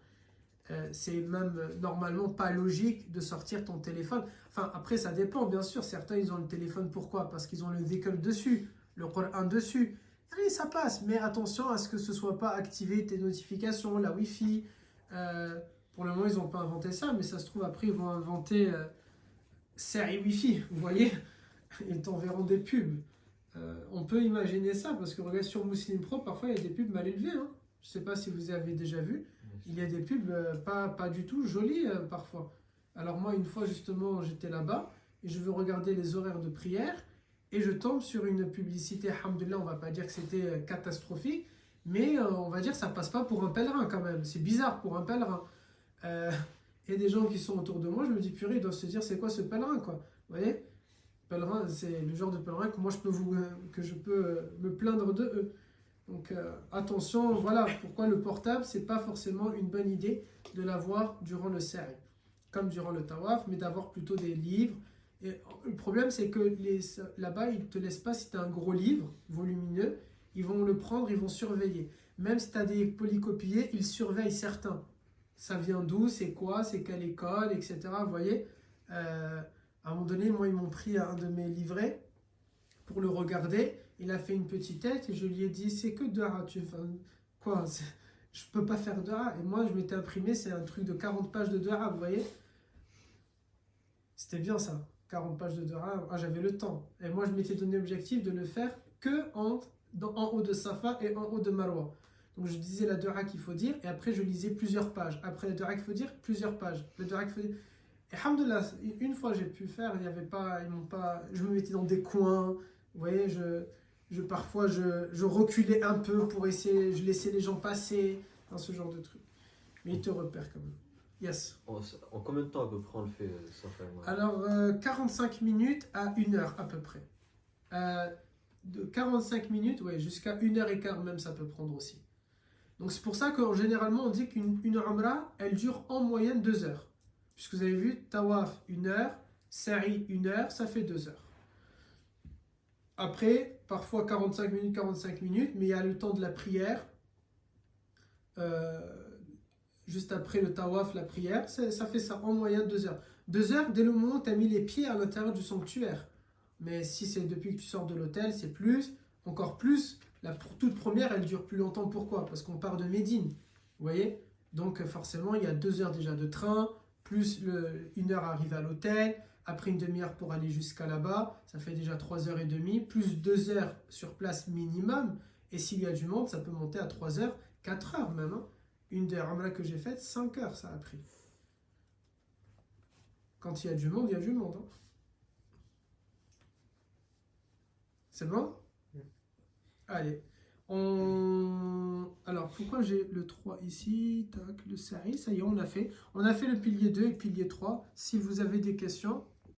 C'est même normalement pas logique de sortir ton téléphone. Enfin, après, ça dépend, bien sûr. Certains, ils ont le téléphone, pourquoi? Parce qu'ils ont le dhikr dessus, le Coran dessus. Allez, ça passe, mais attention à ce que ce soit pas activé tes notifications, la Wi-Fi. Pour le moment, ils n'ont pas inventé ça, mais ça se trouve, après, ils vont inventer série Wi-Fi, vous voyez? Ils t'enverront des pubs. On peut imaginer ça, parce que regarde sur Muslim Pro, parfois, il y a des pubs mal élevées. Hein. Je ne sais pas si vous avez déjà vu. Il y a des pubs pas du tout jolies, parfois. Alors moi, une fois, justement, j'étais là-bas, et je veux regarder les horaires de prière, et je tombe sur une publicité, alhamdoulilah, on ne va pas dire que c'était catastrophique, mais on va dire que ça ne passe pas pour un pèlerin, quand même. C'est bizarre pour un pèlerin. Il y a des gens qui sont autour de moi, je me dis purée, ils doivent se dire c'est quoi ce pèlerin, quoi. Vous voyez, pèlerin, c'est le genre de pèlerin que moi je peux me plaindre de eux. Donc attention, voilà pourquoi le portable, c'est pas forcément une bonne idée de l'avoir durant le sa'i, comme durant le tawaf, mais d'avoir plutôt des livres. Et le problème, c'est que là-bas, ils ne te laissent pas, si tu as un gros livre volumineux, ils vont le prendre, ils vont surveiller. Même si tu as des polycopiés, ils surveillent certains. Ça vient d'où, c'est quoi, c'est quelle école, etc. Vous voyez, à un moment donné, moi, ils m'ont pris un de mes livrets pour le regarder. Il a fait une petite tête et je lui ai dit, c'est que dua, quoi, je peux pas faire dua. Et moi, je m'étais imprimé, c'est un truc de 40 pages de dua, vous voyez. C'était bien ça, 40 pages de dua. Ah, j'avais le temps. Et moi, je m'étais donné l'objectif de le faire que en haut de Safa et en haut de Marwa. Donc je disais la dua qu'il faut dire et après je lisais plusieurs pages. Après la dua qu'il faut dire, plusieurs pages. La dua qu'il faut dire. Et alhamdoulilah, une fois j'ai pu faire, il y avait pas, ils m'ont pas, je me mettais dans des coins. Vous voyez, parfois je reculais un peu pour essayer, je laissais les gens passer dans ce genre de truc. Mais ils te repèrent quand même. Yes. En combien de temps à peu près on le fait sans faire mal? Alors 45 minutes à 1 heure à peu près. De 45 minutes, ouais, jusqu'à 1h15 même ça peut prendre aussi. Donc c'est pour ça que généralement on dit qu'une umrah, elle dure en moyenne 2 heures. Puisque vous avez vu, tawaf 1 heure, sa'i 1 heure, ça fait 2 heures. Après, parfois 45 minutes, mais il y a le temps de la prière. Juste après le tawaf, la prière, ça fait ça en moyenne 2 heures. 2 heures dès le moment où tu as mis les pieds à l'intérieur du sanctuaire. Mais si c'est depuis que tu sors de l'hôtel, c'est plus, encore plus. La toute première, elle dure plus longtemps. Pourquoi? Parce qu'on part de Médine. Vous voyez? Donc forcément, il y a 2 heures déjà de train, plus 1 heure à arriver à l'hôtel, après une demi-heure pour aller jusqu'à là-bas, ça fait déjà 3h30, plus 2 heures sur place minimum. Et s'il y a du monde, ça peut monter à 3 heures, 4 heures même. Hein. Une des umrahs que j'ai faites, 5 heures ça a pris. Quand il y a du monde, il y a du monde. Hein. C'est bon? Mm. Allez. Alors, pourquoi j'ai le 3 ici? Tac, le sa'i, ça y est, on a fait. On a fait le pilier 2 et le pilier 3. Si vous avez des questions,